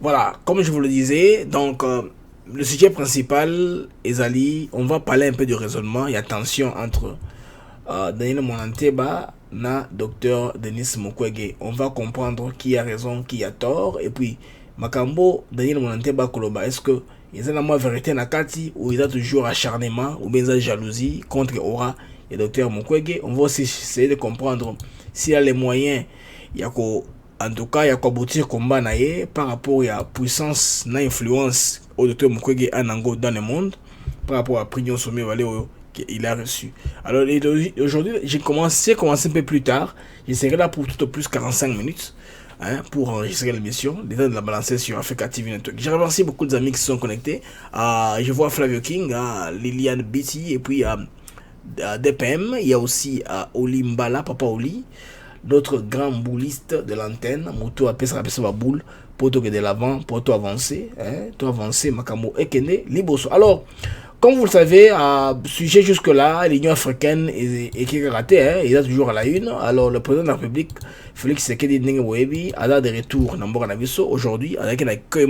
Voilà, comme je vous le disais, donc le sujet principal, Ezali, on va parler un peu du raisonnement et attention entre Daniel Monanteba na docteur Denis Mukwege. On va comprendre qui a raison, qui a tort. Et puis, Makambo, Daniel Monanteba Koloba, est-ce que il y a la vérité na kati ou il y a toujours acharnement ou bien jalousie contre Aura et docteur Mukwege. On va aussi essayer de comprendre s'il y a les moyens, il y a quoi, en tout cas, il y a quoi boutir combat naie par rapport à la puissance, na influence au docteur Mukwege en Ango dans le monde par rapport à Prignon Sommet Valéo qu'il a reçu. Alors aujourd'hui, j'ai commencé un peu plus tard. Je serai là pour tout au plus 45 minutes pour enregistrer l'émission. Déjà de la balancer sur Africa TV Network. Je remercie beaucoup d'amis qui se sont connectés. Je vois Flavio King, Liliane Biti et puis DPM. Il y a aussi Olimbala, Papa Oli, notre grand bouliste de l'antenne. Moto appelle ça la boule. Pour toi de l'avant, pour toi avancer. Toi avancer, Makamo Ekene, Liboso. Alors, comme vous le savez, sujet jusque-là, l'Union africaine est raté, il est toujours à la une. Alors, le président de la République, Félix Tshisekedi Ndenge a de retour dans Mbora Nabiso aujourd'hui, avec un accueil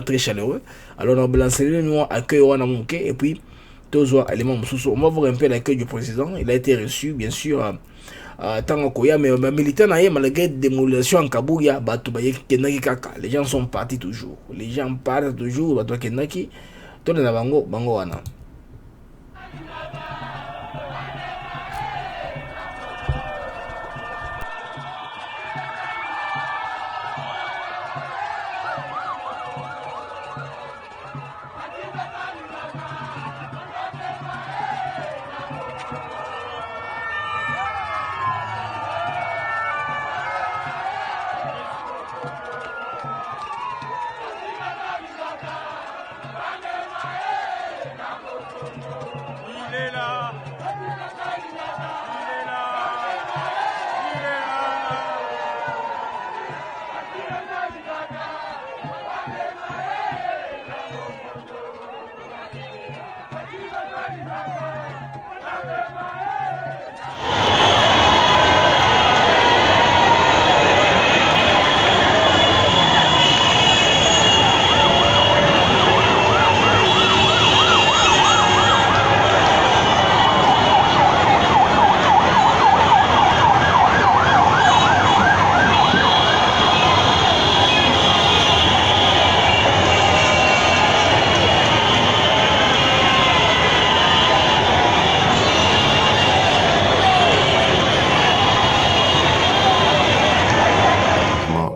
très chaleureux. Alors, on va lancer le accueil au Namuke, et puis, tous les éléments. On va voir un peu l'accueil du président. Il a été reçu, bien sûr, Tangokoya, mais militaire, malgré des démolitions en Kabouya, les gens sont partis toujours. Les gens partent toujours, tout le bango bango wana.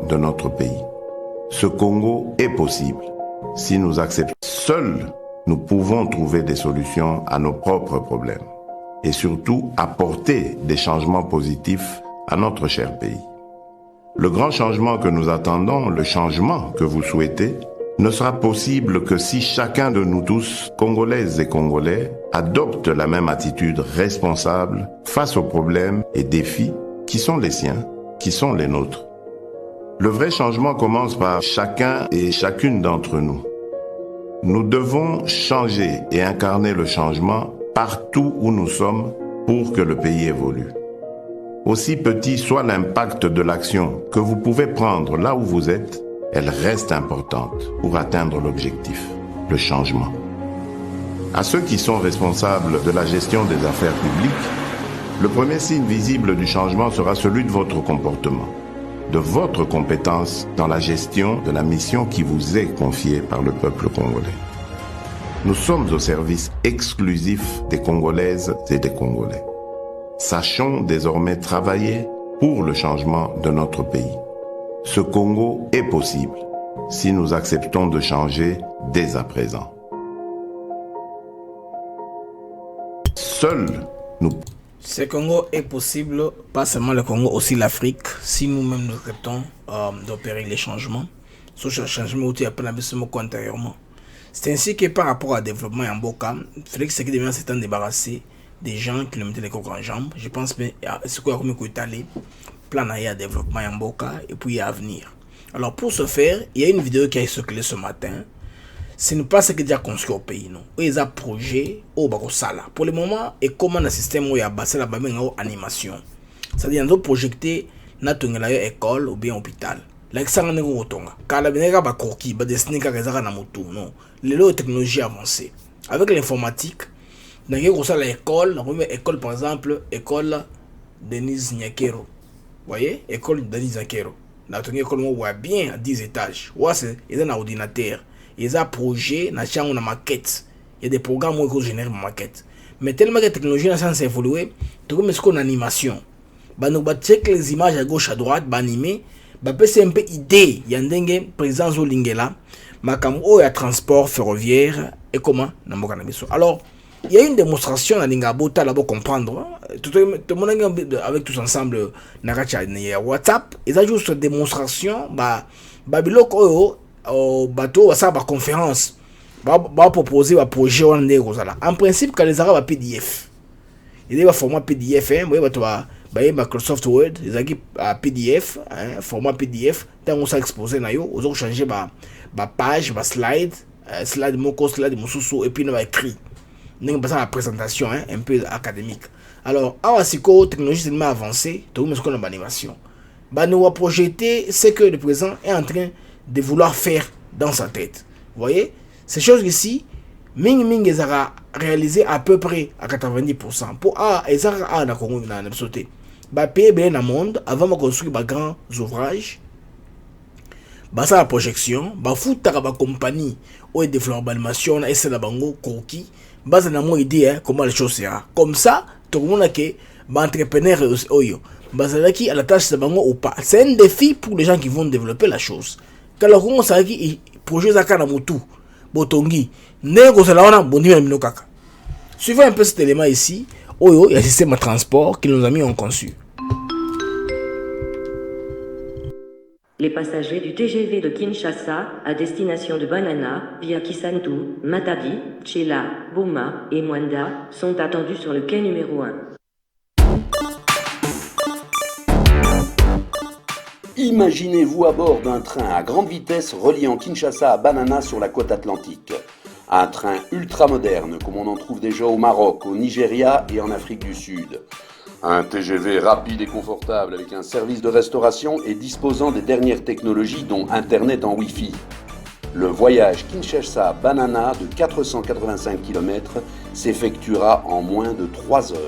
De notre pays. Ce Congo est possible. Si nous acceptons, seuls, nous pouvons trouver des solutions à nos propres problèmes et surtout apporter des changements positifs à notre cher pays. Le grand changement que nous attendons, le changement que vous souhaitez, ne sera possible que si chacun de nous tous, Congolaises et Congolais, adopte la même attitude responsable face aux problèmes et défis qui sont les siens, qui sont les nôtres. Le vrai changement commence par chacun et chacune d'entre nous. Nous devons changer et incarner le changement partout où nous sommes pour que le pays évolue. Aussi petit soit l'impact de l'action que vous pouvez prendre là où vous êtes, elle reste importante pour atteindre l'objectif, le changement. À ceux qui sont responsables de la gestion des affaires publiques, le premier signe visible du changement sera celui de votre comportement, de votre compétence dans la gestion de la mission qui vous est confiée par le peuple congolais. Nous sommes au service exclusif des Congolaises et des Congolais. Sachons désormais travailler pour le changement de notre pays. Ce Congo est possible si nous acceptons de changer dès à présent. Seuls nous... Ce Congo est possible, pas seulement le Congo, aussi l'Afrique, si nous-mêmes nous acceptons d'opérer les changements. Ce changement aussi après l'investissement antérieurement. C'est ainsi que par rapport au développement en Boka, Félix Tshisekedi devient s'étant débarrassé des gens qui le mettaient les coques en jambes. Je pense que c'est quoi comme étalé, plan à développement en Boka et puis à venir. Alors pour ce faire, il y a une vidéo qui a circulé ce matin. Ce n'est pas ce qui est déjà construit au pays, non. Ils ont projet au Bakosala. Pour le moment, et comment le système où il y a basé la animation. C'est-à-dire, nous projeté notre école ou bien hôpital. lakisanga ndenge kotonga kala beneka bakoki badesine kaka ezaka na motu non lelo technologie avancée avec l'informatique nake kosala école na première école par exemple école Denise Nyakero voyez école Denise Nyakero na tongi école mo bien à 10 étages ouais c'est ils ont un ordinateur ils ont projet na chango na maquette il y a des programmes où ils génèrent maquette mais tellement que la technologie n'a sans évoluer tout comme ce qu'on animation bah nous bah check les images à gauche à droite bah animer bah c'est un peu idée il y a une présence au lingela ma comme oh il y a transport ferroviaire et comment na mboka na biso alors il y a une démonstration à Lingabota là-bas comprendre tout le monde avec tous ensemble na WhatsApp ils ont juste démonstration bah biloko bateau ça ba conférence ba proposer un projet en principe quand les arabes PDF il y a un format PDF hein Microsoft Word ils ont PDF format PDF tant on ça exposé na yo ils ont changé ba page ba slide moko slide mususu et puis na écrit n'est pas la présentation hein, un peu académique alors awasiko technologie tellement avancée tout ce qu'on a animation bah nous va projeter ce que le présent est en train de vouloir faire dans sa tête vous voyez ces choses ici ming ezara réalisé à peu près à 90% pour ezara na Congo na sauté bah payer bien dans le monde avant de construire bah grands ouvrages bah ça la projection bah foutre ba compagnie ou développement animation et c'est la bango croquis base na moi idée hein, comment les choses sera comme ça tout le monde a que bah entrepreneur oyo base là qui à la tâche de bango ou pas c'est un défi pour les gens qui vont développer la chose quand le Congo ça qui projet zaka na mutu botongi nego ça là on a boni mino kaka suivons un peu cet élément ici oyo il y a un système de transport que nos amis ont conçu. Les passagers du TGV de Kinshasa à destination de Banana, via Kisantu, Matadi, Tchela, Boma et Mwanda sont attendus sur le quai numéro 1. Imaginez-vous à bord d'un train à grande vitesse reliant Kinshasa à Banana sur la côte atlantique. Un train ultra moderne comme on en trouve déjà au Maroc, au Nigeria et en Afrique du Sud. Un TGV rapide et confortable avec un service de restauration et disposant des dernières technologies dont Internet en Wi-Fi. Le voyage Kinshasa-Banana de 485 km s'effectuera en moins de 3 heures.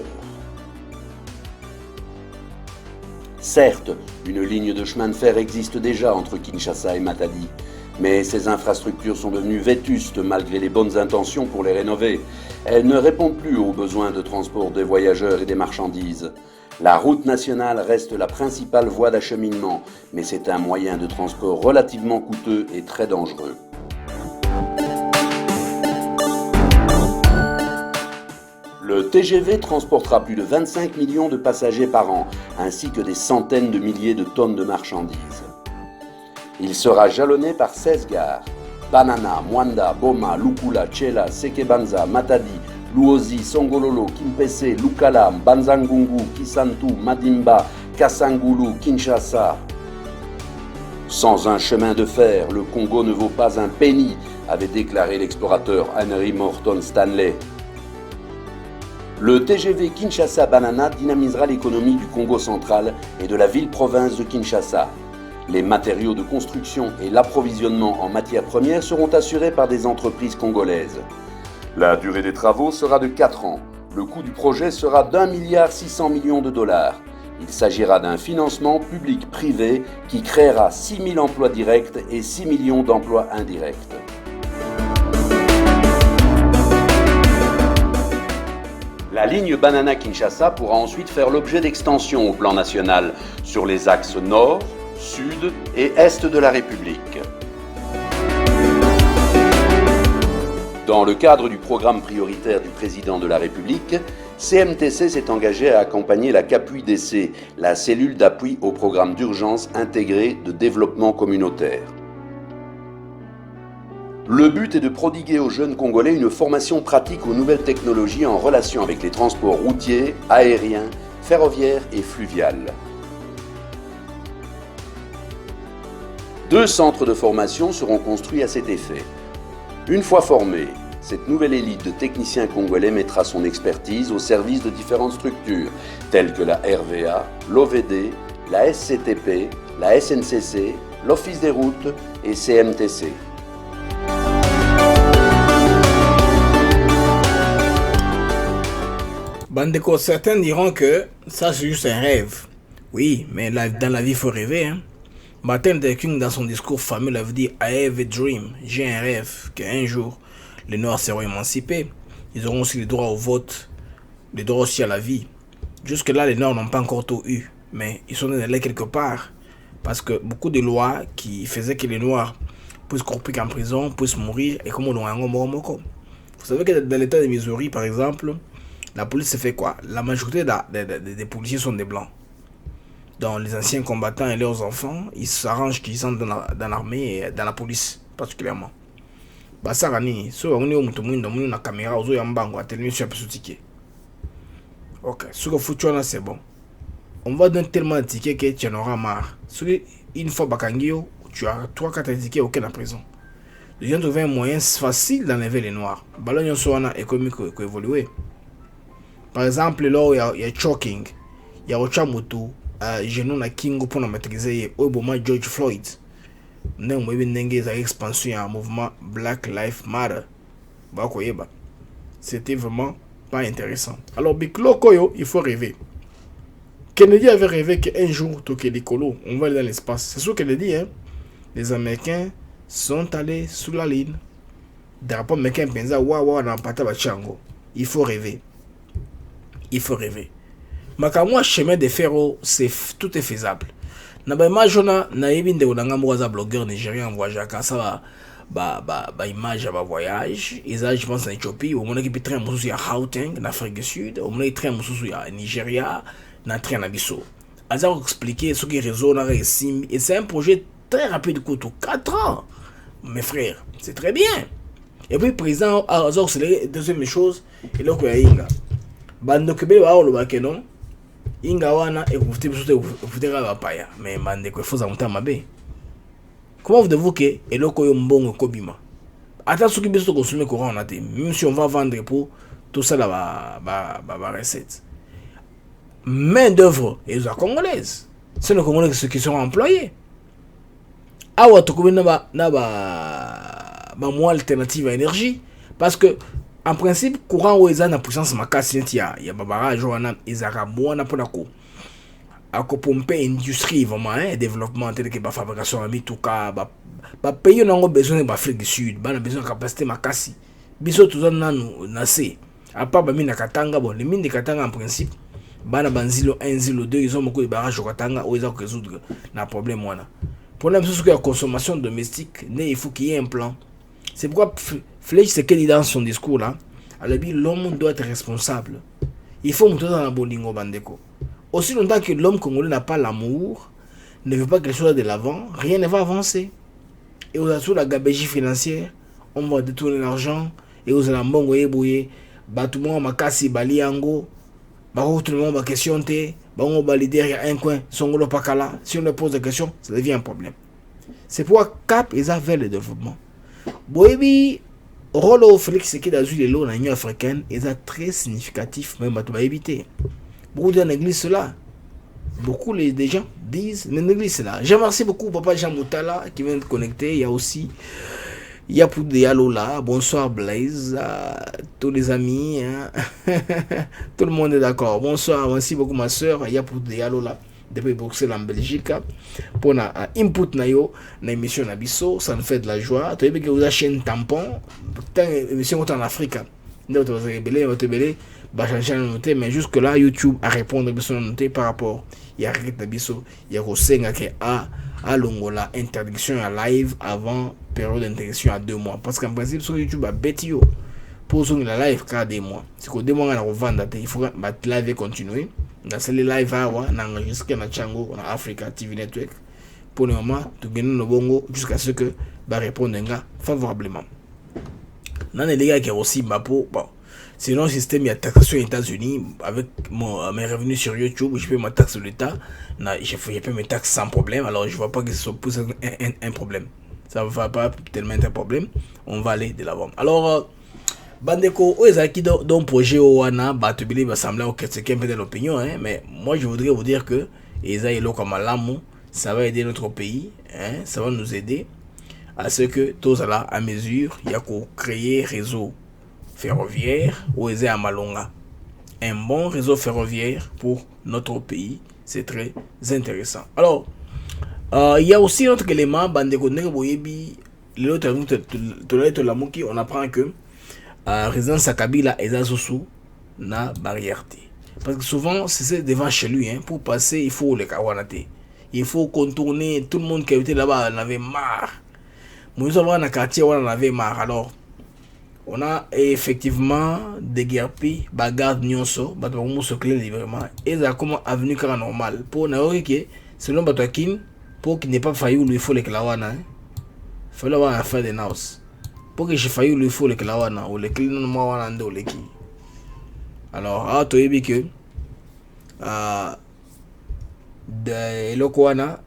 Certes, une ligne de chemin de fer existe déjà entre Kinshasa et Matadi, mais ces infrastructures sont devenues vétustes malgré les bonnes intentions pour les rénover. Elles ne répondent plus aux besoins de transport des voyageurs et des marchandises. La route nationale reste la principale voie d'acheminement, mais c'est un moyen de transport relativement coûteux et très dangereux. Le TGV transportera plus de 25 millions de passagers par an, ainsi que des centaines de milliers de tonnes de marchandises. Il sera jalonné par 16 gares. Banana, Mwanda, Boma, Lukula, Tchela, Sekebanza, Matadi, Luozi, Songololo, Kimpese, Lukala, Banzangungu, Kisantu, Madimba, Kasangulu, Kinshasa. Sans un chemin de fer, le Congo ne vaut pas un penny, avait déclaré l'explorateur Henry Morton Stanley. Le TGV Kinshasa-Banana dynamisera l'économie du Congo central et de la ville-province de Kinshasa. Les matériaux de construction et l'approvisionnement en matières premières seront assurés par des entreprises congolaises. La durée des travaux sera de 4 ans. Le coût du projet sera d'1,6 milliard de dollars. Il s'agira d'un financement public-privé qui créera 6 000 emplois directs et 6 millions d'emplois indirects. La ligne Banana-Kinshasa pourra ensuite faire l'objet d'extensions au plan national sur les axes nord, sud et est de la République. Dans le cadre du programme prioritaire du président de la République, CMTC s'est engagé à accompagner la CAPUI-DC, la cellule d'appui au programme d'urgence intégré de développement communautaire. Le but est de prodiguer aux jeunes Congolais une formation pratique aux nouvelles technologies en relation avec les transports routiers, aériens, ferroviaires et fluviales. 2 centres de formation seront construits à cet effet. Une fois formée, cette nouvelle élite de techniciens congolais mettra son expertise au service de différentes structures, telles que la RVA, l'OVD, la SCTP, la SNCC, l'Office des routes et CMTC. Bandeko, certains diront que ça c'est juste un rêve. Oui, mais dans la vie, il faut rêver. Hein? Martin Luther King, dans son discours fameux, avait dit « I have a dream ». J'ai un rêve qu'un jour, les Noirs seront émancipés. Ils auront aussi le droit au vote, le droit aussi à la vie. Jusque-là, les Noirs n'ont pas encore tout eu. Mais ils sont allés quelque part. Parce que beaucoup de lois qui faisaient que les Noirs puissent courir en prison, puissent mourir, et comme on l'a Vous savez que dans l'état de Missouri, par exemple, la police se fait quoi? La majorité des policiers sont des blancs. Donc les anciens combattants et leurs enfants, ils s'arrangent qu'ils sont dans l'armée et dans la police particulièrement. Basarani, so on est au mutumu dans la caméra, aux yambango, à télévision sur ticket. Ok, ce que foutu là c'est bon. On va donner tellement de tickets que tu en auras marre. Une fois bakangio, tu as 3-4 tickets aucun en prison. Les gens trouvent un moyen facile d'enlever les noirs. Ballon est économique qui évolue. Par exemple, là il y a choking, il y a Ochamoto, genou na Kingo pour maîtriser Obama George Floyd. Nous avons une expansion à mouvement Black Lives Matter. C'était vraiment pas intéressant. Alors, Biklo Koyo, il faut rêver. Kennedy avait rêvé qu'un jour, on va aller dans l'espace. C'est ce que Kennedy, hein. Les Américains sont allés sous la ligne. Drapeau américain pensa, waouh, dans Pataba Chango. Il faut rêver. Il faut rêver. Makamwa chemin de fer, tout est faisable. Naba image na yebinde onanga mwaza blogueur nigérien voyage ça ba image ba voyage ils je pense en Éthiopie au moment qui peut train mususu ya Gauteng en Afrique du Sud au moment train mususu ya Nigeria na train na biso aza expliquer ce qui réseau na resim et c'est un projet très rapide court 4 ans mes frères c'est très bien et puis président a accéléré deuxième chose et là ko ya inga bando kebe ba lo ba kenon inga wana écoutez paya mais mande ko faut amonter mabe comment vous que eloko yo mbongo kobima ata soki biso consommer courant on a même si on va vendre pour tout ça là ba recette main d'œuvre et les congolaises c'est les congolais qui sont employés awa to ko na ba mo alternative à énergie parce que en principe, courant où ils ont la puissance makasi il y a babara joana izaka bona pona ko ako pomper industrie vraiment développement tel que ba fabrication à mituka ba pays n'ont besoin de Afrique du Sud ba na besoin de capacité makasi biso tout na nase à part ba mina katanga bon les mines de katanga en principe ba na banzilo 1 zilo 2 ils ont beaucoup de barrages au katanga où ils ont résoudre na problème wana problème c'est que la consommation domestique il faut qu'il y ait un plan. C'est pourquoi Flech c'est qu'il dit dans son discours là, l'homme doit être responsable. Il faut monter dans la bolingo bandeko. Aussi longtemps que l'homme congolais n'a pas l'amour, ne veut pas que les choses de l'avant, rien ne va avancer. Et aux assos la gabégie financière, on va détourner l'argent et aux alambongo ebouye, batumo makasi baliango, baro tout le monde va questionner, baro valider il y a un coin, songolo pakala. Si on leur pose des questions, ça devient un problème. C'est pourquoi Cap ils a vers le développement. Boebi rôle Félix Tshisekedi d'azur les lots dans l'Union africaine est très significatif même à tout éviter. Beaucoup de négligent cela. Beaucoup des gens disent mais négligent cela. Je remercie beaucoup papa Jean Moutala qui vient de connecter. Il y a aussi pour des Yalo là. Bonsoir Blaise, tous les amis. Hein? Tout le monde est d'accord. Bonsoir, merci beaucoup ma soeur. Il y a pour des Yalo là. Depuis Bruxelles en Belgique pour na input na yo na émission na biso ça nous fait de la joie tu sais que vous avez chaîne tampon tant émission en Afrique nous vous rebelle ba changer noter mais jusque là YouTube à répondre biso noter par rapport il y a arrête na biso il y a kosenga que à longola interdiction à live avant période d'interdiction à 2 mois parce qu'en principe sur YouTube a bêti yo pour son la live car 2 mois c'est que 2 mois on a revendre il faut ba live continuer. Dans ces live on a enregistré na Chango on a Africa TV Network pour le moment tout gagner le bongo jusqu'à ce que va répondre favorablement. Dans les gars qui aussi Mapo bon sinon système il y a taxation aux États-Unis avec mes revenus sur YouTube je paie ma taxe de l'État je paie mes taxes sans problème alors je vois pas que ça pose un problème ça ne va pas tellement être un problème on va aller de l'avant alors Bandeko, Oezaki dans projet Owana, Batubili va sembler au critiquer un peu de l'opinion, hein, mais moi je voudrais vous dire que Ezaïlo comme Alamu, ça va aider notre pays, hein, ça va nous aider à ce que tous là à mesure, il y a qu'au créer réseau ferroviaire ou à Malonga. Un bon réseau ferroviaire pour notre pays, c'est très intéressant. Alors, il y a aussi un autre élément, on apprend que résidence à Kabila et Zazousou na barrière. Parce que souvent, c'est devant chez lui, hein, pour passer, il faut le kawanate. Il faut contourner, tout le monde qui était là-bas en avait marre. Moi, je dans le quartier, on en avait marre. Alors, on a effectivement déguerpi, bagarre, nyonso, batoumo se clé librement. Et ça comme avenue car normal. Pour n'avoir que, selon Batoakin, pour qu'il n'ait pas failli où il faut les klawana, il faut l'avoir à faire des naus. Pour que j'ai failli où il faut les klawana, ou les clés non moi wana ou les qui. Alors, à toi, il que, de l'Okwana,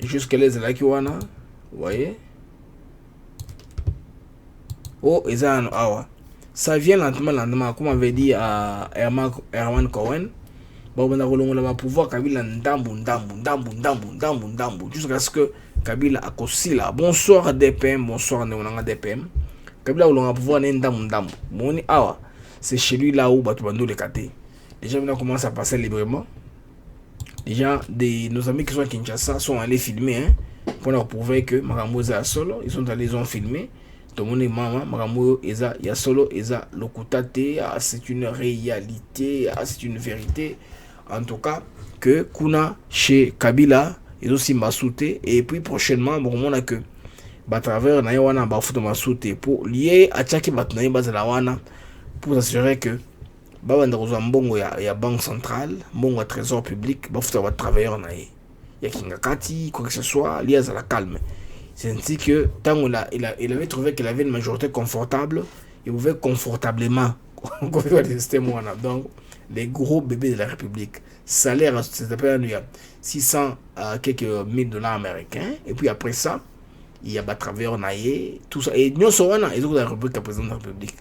jusqu'à les Lakiwana, vous voyez? Oh, ça vient lentement, comme avait dit à Herman Cohen. Bon, on va pouvoir Kabila ndambu, jusqu'à ce que Kabila a aussi là. Bonsoir DPM, bonsoir Néonanga DPM. Kabila on va pouvoir ndambu. Bon, c'est chez lui là où Batubando les caté. Déjà, on commence à passer librement. Déjà, nos amis qui sont à Kinshasa sont allés filmer, hein, pour leur prouver que Maramouza a solo. Ils sont allés, ils ont filmé. Tout le monde est maman, Maramou, Eza, ya solo, Eza, Lokutate, c'est une réalité, c'est une vérité. En tout cas, que Kuna chez Kabila, ils aussi Masouté, et puis prochainement, bon, on a que, à travers Naïwana, Bafout Masouté, pour lier à Tchaki Batnaï Bazalawana, pour s'assurer que, Babandarozo Mbongo, il y a Banque Centrale, Mbongo, Trésor Public, Bafout à travailleur Naï. Il y a Kingakati, quoi que ce soit, lié à la calme. C'est ainsi que, tant il avait trouvé qu'il avait une majorité confortable, il pouvait confortablement configurer le système. Donc, les gros bébés de la République, salaire, c'est à peu près 600 quelques $1000 américains, et puis après ça, il y a travailleurs naïe, tout ça. Et nous sommes ils ont la République, la présidente de la République.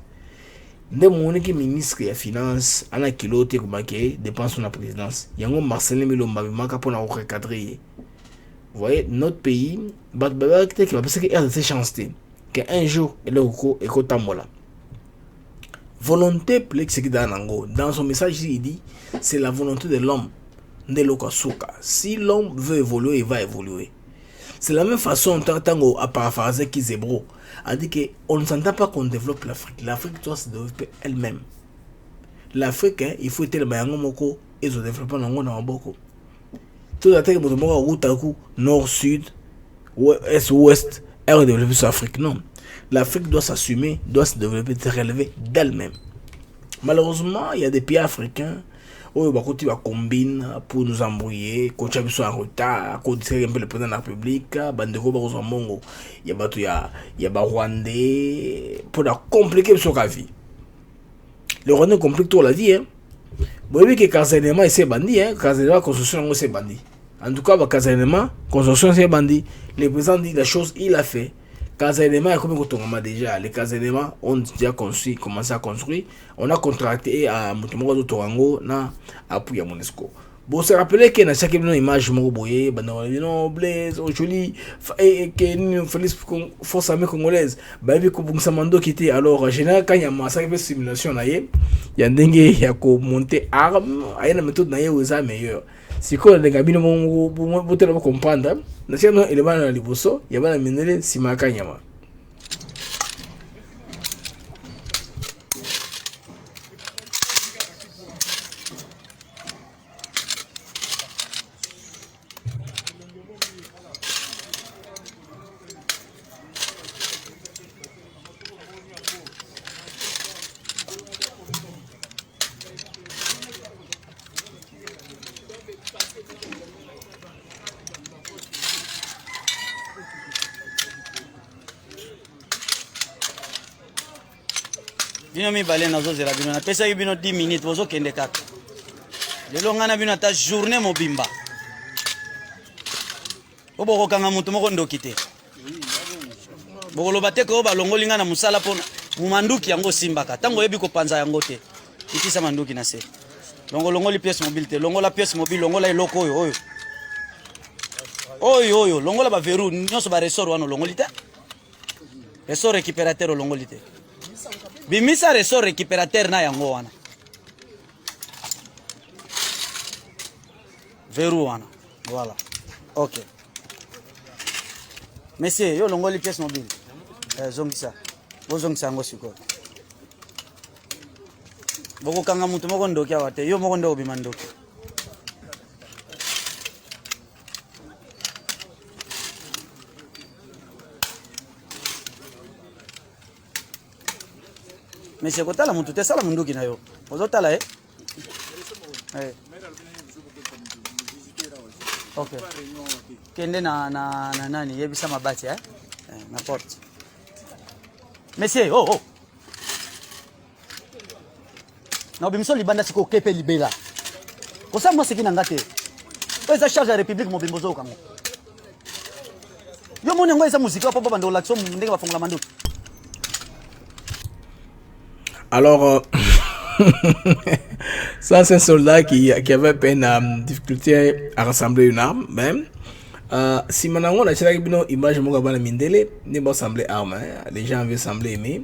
Nous sommes les ministres des Finances, à la kilote, qui dépensent sur la présidence. Il y a un Marcelin Milomba, pour la recadrer. Vous voyez, notre pays, parce qu'il y a cette chance qu'un jour, il est au Tambola. Volonté dans son message, il dit c'est la volonté de l'homme. Si l'homme veut évoluer, il va évoluer. C'est la même façon, tant à paraphraser Kizebro, a dit qu'on ne s'entend pas qu'on développe l'Afrique. L'Afrique doit se développer elle-même. L'Afrique, hein, il faut être le Bayangomoko et se développer dans le Boko. Tout à fait, nord, sud, est, ouest, est redéveloppé sur l'Afrique. Non. L'Afrique doit s'assumer, doit se développer, se relever d'elle-même. Malheureusement, il y a des pays africains où ils combinent pour nous embrouiller, quand ils sont en retard, quand ils sont un peu le président de la République, il y a des Rwandais, pour compliquer la vie. Le Rwandais complique toute la vie, hein. Vous voyez que Kazanema c'est bandit, hein? Kazanema construction c'est bandit. En tout cas, Kazanema construction c'est bandit. Le président dit la chose, il a fait. Kazanema est comme déjà. Les Kazanema ont déjà construit, commencé à construire. On a contracté à Mutumogo Torango na appui à Monesco. Bon, se rappeler que dans chaque image, Moboye, Bandano, Blaise, Ojoli, et que Félix Force Armée Congolaise, Baby Koubungsamando qui était alors général quand il y a massacre de simulation, il y a dengue, il y a monter arme, il y a une méthode où c'est meilleur. Si quoi les gabines pour comprendre, national élément dans les bossos, il y a pas la minérale Simakanyama. Bino mi bale na zozela bino na pesa bino 10 minutes bozo kende kaka. Lelo ngana bino ta journée mobimba. Oboko kanga mutu moko ndokite. Bokolo bateke oba longoli ngana musala pona mumanduki yango simbaka. Tango yebi ko panza yango te. Ikisa manduki na se. Longoli pièce mobile te, longola pièce mobile, longola eloko oyo. oyo longola ba verrou nyonso ba ressort wana longoli te ressort récupérateur longoli te bimisa ressort récupérateur na yango wana verrou wana voilà ok monsieur yo longoli pièce mobile zongisa bozongisa yango sikoyo bokokanga mutu moko ndoki awa te yo moko nde obima ndoki monsieur kotala mutu te sala munduki na yo ozotala ok kende na nani yebisa mabati na porte monsieur oh na bimso libanda siko kepe libela kosa moi seki nanga te eza charge ya république mobimbo zo kango yo moni ngo eza musika po bando l'action ndenge bafongola manduki. Alors, ça c'est un soldat qui avait peine difficulté à rassembler une arme. Même si maintenant on a une image de Mindele, n'est pas semblé arme. Les gens avaient semblé aimer.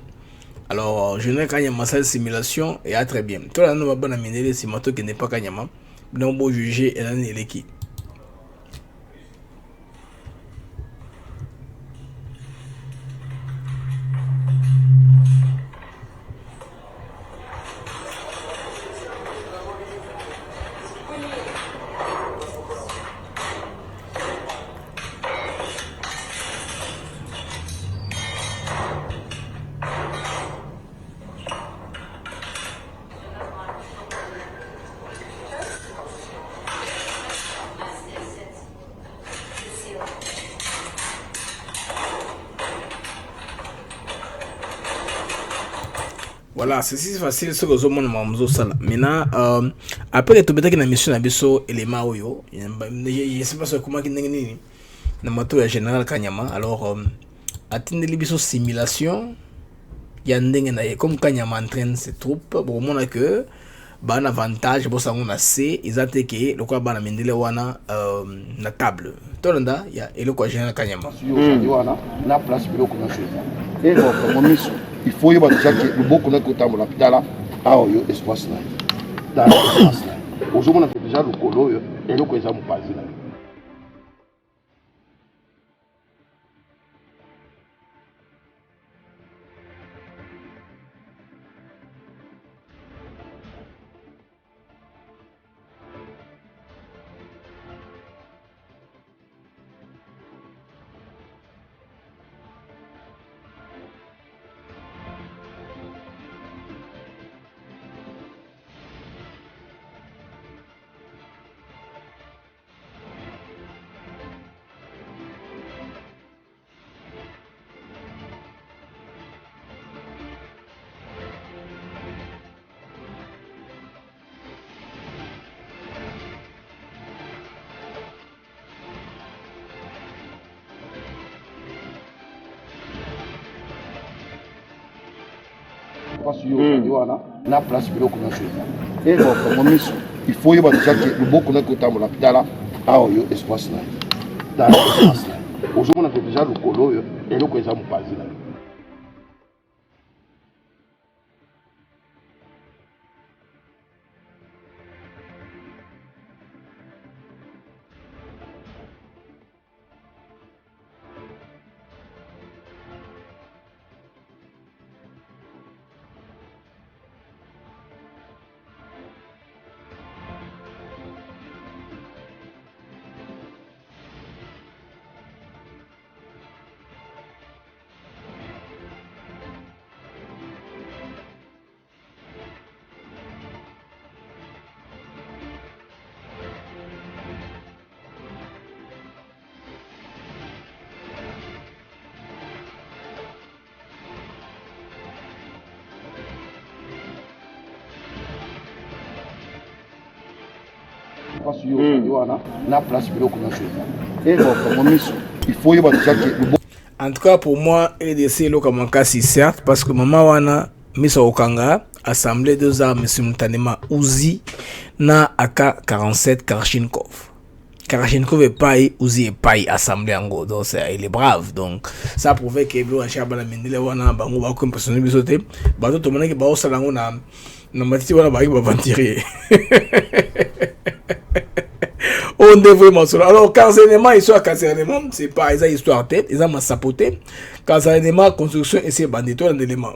Alors, je n'ai qu'à ma simulation et à très bien. Tout le monde va Mindele si moto qui n'est pas Kanyama. Non, bon juger et l'année l'équipe. Voilà, c'est si facile ce que vous avez maintenant, après que tu as une mission à Bisso et les Maoyo, je ne sais pas comment il y a un général Kanyama. Alors, atteindre les Bisso simulation, il y a comme Kanyama entraîne ses troupes, pour le moment que un avantage pour ça on a c'est ils attaquent le quoi bana mindele wana na table tolanda ya et le quoi général Kanyama na place bilo kuna et donc il faut y avoir déjà que le beaucoup de côté mon hôpital a eu espace là dans l'espace là aujourd'hui on a déjà le colo et le quoi ça me passe là. La place bilo kuna et donc il faut y avoir déjà que le beaucoup de côté mon hôpital a eu espace là dans l'espace là aujourd'hui on a déjà le colo et le quoi ça me passe là. En tout cas pour moi EDC Lokamakasi certes parce que maman wana Misa Okanga assemblé deux armes simultanément Uzi na AK-47 Kalachnikov. Karachenko veut pas Uzi pas assemblée en gros, donc il est brave, donc ça prouve que Eblo Anchaba la Mendele wana bango ba comme personne bisoté bato to mona ke ba osalango na matiti wana ba ba ventirer. On devrait mentionner. Alors Casernement, histoire Casernement, c'est pas une histoire tête, ils ont sapoté. Casernement, construction et c'est bandit un élément.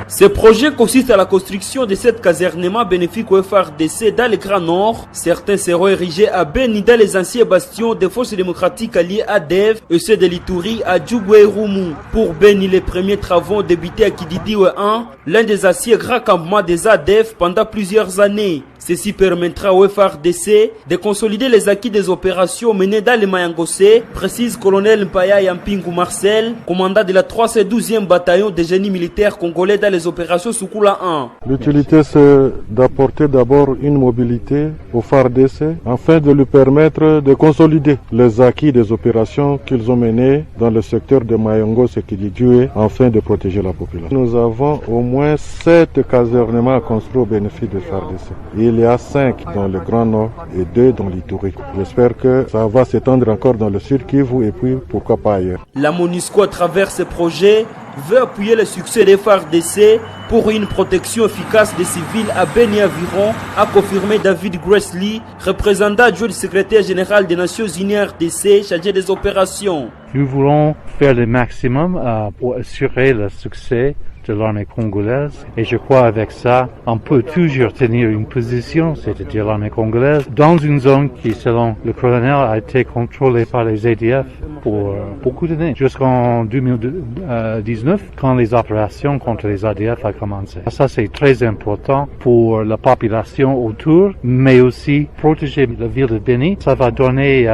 Ce projet consiste à la construction de 7 casernements bénéfiques au FARDC dans le Grand Nord. Certains seront érigés à Beni dans les anciens bastions des forces démocratiques alliées à Dev et ceux de l'Ituri à Djougou et Roumou. Pour Beni, les premiers travaux ont débuté à Kididiwe 1, l'un des anciens grands campements des ADEF pendant plusieurs années. Ceci permettra au FARDC de consolider les acquis des opérations menées dans le Mayangosé, précise colonel Mpaya Yampingu Marcel, commandant de la 312e bataillon de génie militaire congolais dans les opérations Soukula 1. L'utilité, c'est d'apporter d'abord une mobilité au FARDC afin de lui permettre de consolider les acquis des opérations qu'ils ont menées dans le secteur de Mayangos et Kididjoué afin de protéger la population. Nous avons au moins 7 casernements à construire au bénéfice du FARDC. Il y a 5 dans le Grand Nord et 2 dans l'Ituri. J'espère que ça va s'étendre encore dans le Sud Kivu et puis pourquoi pas ailleurs. La MONUSCO, à travers ce projet, veut appuyer le succès des FARDC pour une protection efficace des civils à Beni environ, a confirmé David Gressly, représentant adjoint du secrétaire général des Nations Unies RDC, chargé des opérations. Nous voulons faire le maximum pour assurer le succès de l'armée congolaise et je crois avec ça on peut toujours tenir une position, c'est-à-dire l'armée congolaise, dans une zone qui selon le colonel a été contrôlée par les ADF pour beaucoup d'années, jusqu'en 2019 quand les opérations contre les ADF a commencé. Ça c'est très important pour la population autour, mais aussi protéger la ville de Beni. Ça va donner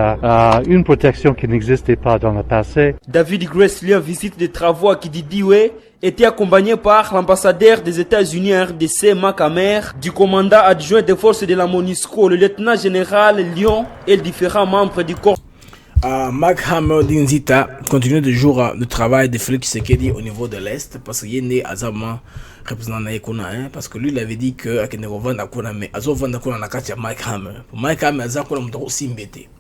une protection qui n'existait pas dans le passé. David Gressly, en visite de travaux à Kididiwe, était accompagné par l'ambassadeur des États-Unis à RDC, Mac Hammer, du commandant adjoint des forces de la MONUSCO, le lieutenant-général Lyon et les différents membres du corps. Mac Hammer d'Inzita continue toujours le travail de Félix Tshisekedi au niveau de l'Est parce qu'il est né à Zama, représentant Naïkona, parce que lui il avait dit que Akenerovan Nakona, mais Azovan Nakona Nakatia Mac Hammer. Mac Hammer, Azakona Mouto aussi mbété.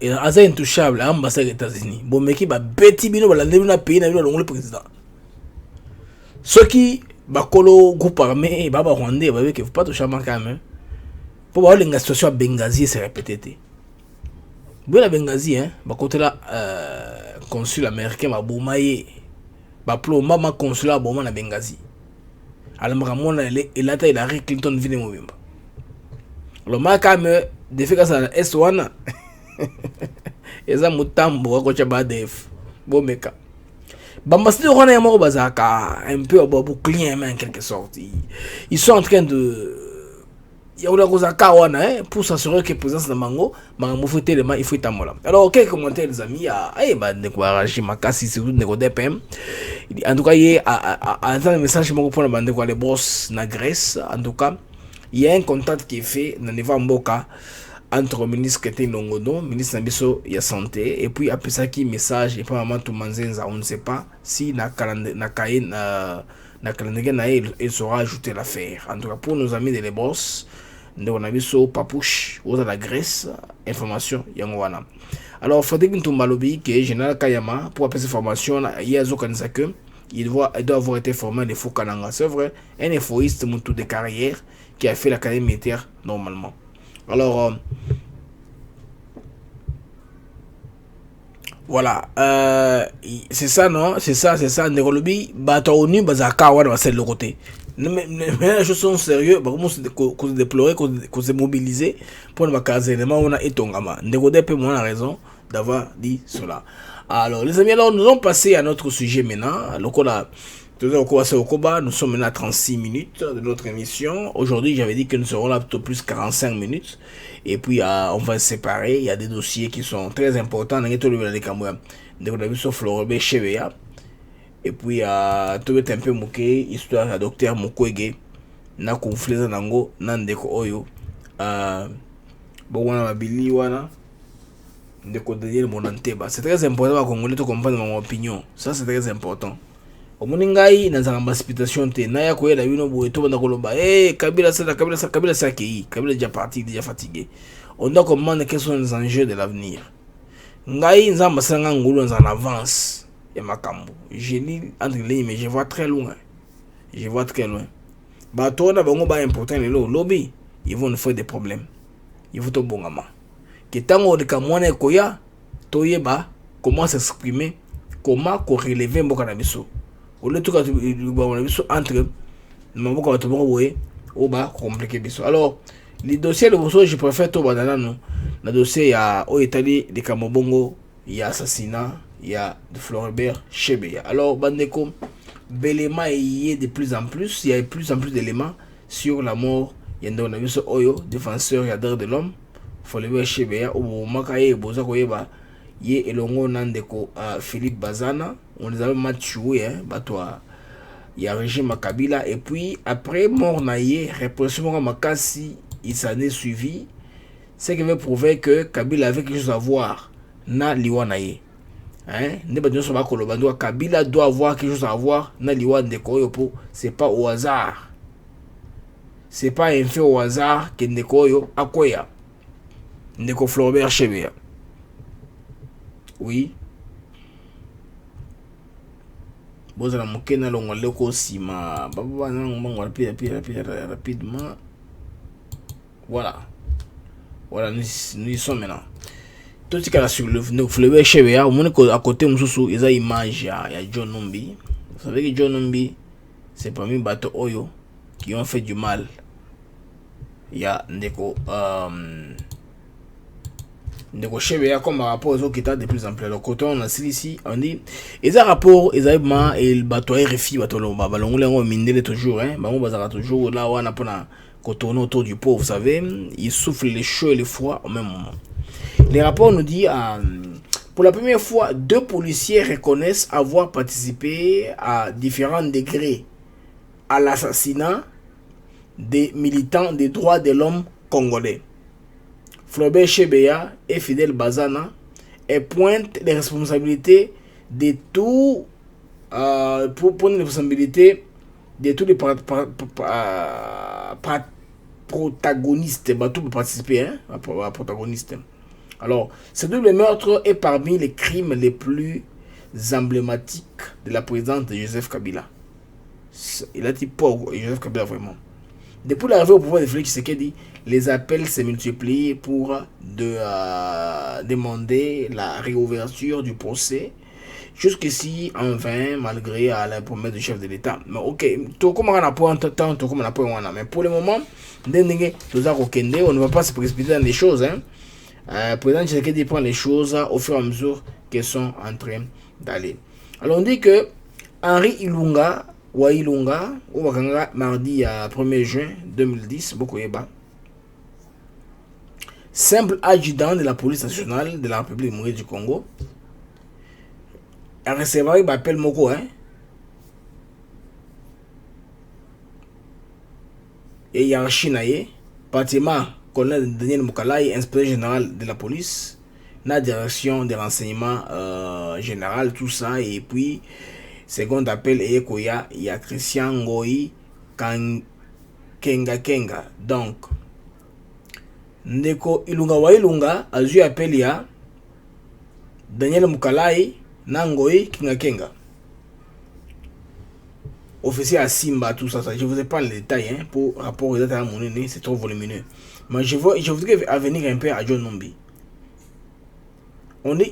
Et Aza intouchable, ambassade des États-Unis. Bon, mais qui va bêti bino, la lèvre pays, n'a le président. Ceux qui bakolo groupe armé baba rwandais ba que faut pas toucher Mac Hammer. Pour voir la situation à Benghazi c'est répété. Bon la Benghazi hein, ba côté là consul américain ba bomaye ba plo mama consulat boma na Benghazi. Alors Ramon il a Hillary Clinton vine mobimba. Le Mac Hammer de fait que ça S1 eza mutambo ko cha ba def bo meka. Bambassadeur Rwanda Yamoro Bazaka, un peu à bouclier en quelque sorte. Ils sont en train de. Il y a une pour s'assurer que la présence de Mango, Mango faut tellement il faut tamola. Alors, quelques commentaires, les amis, en tout cas, il y a un message pour les boss na Grèce. En tout cas, il y a un contact qui est fait dans Neva Mboka entre le ministre Keté Longono, ministre Nabiso ya santé, et puis après ça qui message et pas maman tout manzenza, on ne sait pas si na calendrier il sera ajouté l'affaire. En tout cas pour nos amis de les boss, on a vu so papouche ou la Grèce, information yangwana. Alors Frédéric Ntumbalobi qui est général Kayama pour appeler cette formation, il y a zokanisa que il doit avoir été formé de Foukananga. C'est vrai, un infoïste moutou de carrière qui a fait l'académie militaire normalement. Alors, voilà, c'est ça, non? C'est ça. Nérolobi, Bataonu, Bazaka, Wan, c'est le côté. Mais les choses sont sérieuses, comment se déplorer, qu'on se mobiliser pour le casernement, on a étongama. Nérodé peut moins la raison d'avoir dit cela. Alors, les amis, alors nous allons passer à notre sujet maintenant. Nous sommes maintenant à 36 minutes de notre émission. Aujourd'hui, j'avais dit que nous serons là plutôt plus 45 minutes. Et puis, on va se séparer. Il y a des dossiers qui sont très importants. Et puis, tout est un peu moqué. Histoire de docteur Mukwege. Na conflit nango nandeko oyo. Bon, on a Billy wana. C'est très important à Congolais de comprendre mon opinion. Ça, c'est très important. omoni ngai nazanga précipitation te na ya koyela bino boye to banda koloba Kabila ça qui Kabila déjà parti déjà fatigué. On doit comprendre quels sont les enjeux de l'avenir. Ngai nzamba sanga ngulu en avance et makambo. Je lis entre les lignes mais je vois très loin. Bah toi na bango ba important le lobby, ils vont nous faire des problèmes. Il faut to bongama. Que tango de kamwana koya toyeba comment s'exprimer, comment corrélever mboka na biso. Au lieu de tout entre mboka bato moko boye o ba compliquer biso. Alors les dossiers de Bosso, je préfère tout banana non. Le dossier il y a au Italie de Kamobongo, il y a assassinat, il y a de Floribert Chebeya. Alors bandeko Belema y est de plus en plus, il y a de plus en plus d'éléments sur la mort. Il y a un Oyo, défenseur et de l'homme, Floribert Chebeya, au Makaye Boza Koyeba, y est elongo nandeko Philippe Bazana, on les avait matchoué batoa. Il y a régime Kabila et puis après mort naïe, répression Makasi, il s'en est suivi. Ce qui veut prouver que Kabila avait quelque chose à voir na liwanaye. Kabila doit avoir quelque chose à voir na liwan de Koyopo. C'est pas au hasard. C'est pas un fait au hasard que Ndekoyo Akoya. Ndeko Floribert Chebeya. Oui. Boza la mokena longo leko sima. Baba nango rapidement. Voilà, nous y sommes maintenant. Tout ce qu'il y a sur le Floribert Chebeya, au moins à côté, il y a une image, il y a John Numbi. Vous savez que John Numbi, c'est parmi les bateaux Oyo qui ont fait du mal. Il y a Ndeko Chebeya comme un rapport aux autres qui étaient de plus en plus. Alors, quand on a ici, on dit, il y a un rapport, il y a le bateau RFI, bateau Lomba, mine toujours, toujours là où on a pas. Quand on est autour du pot, vous savez, il souffle les chaud et les froid au même moment. Les rapports nous disent, pour la première fois, 2 policiers reconnaissent avoir participé à différents degrés à l'assassinat des militants des droits de l'homme congolais. Floribert Chebeya et Fidel Bazana et pointent les responsabilités de tout, pour les responsabilités de tous les protagonistes, tout pour participer, protagonistes. Alors, ce double meurtre est parmi les crimes les plus emblématiques de la présidence de Joseph Kabila. Il a dit pauvre Joseph Kabila vraiment. Depuis l'arrivée au pouvoir de Félix Tshisekedi, les appels se multiplient pour demander la réouverture du procès. Jusqu'ici, en vain, malgré la promesse du chef de l'État. Mais ok, tout comme on a point temps, tout comme on a point. Mais pour le moment, on ne va pas se précipiter dans les choses. Le président Tshisekedi prend les choses au fur et à mesure qu'elles sont en train d'aller. Alors on dit que Henri Ilunga, mardi 1er juin 2010, Bokoyeba, simple adjudant de la police nationale de la République démocratique du Congo, a recevoir il m'appelle Moko et il y a un chinaïe bâtiment colonel Daniel Moukalai, inspecteur général de la police, la direction des renseignements général, tout ça, et puis second appel et Koya, il y a Christian Ngoi Kenga. Donc Ndeko Ilunga a eu appel il y a Daniel Moukalai Nangoi Kenga. Officier à Simba, tout ça. Je vous ai pas les détails pour rapport aux états à mon nez, c'est trop volumineux. Mais je voudrais venir un peu à John Numbi.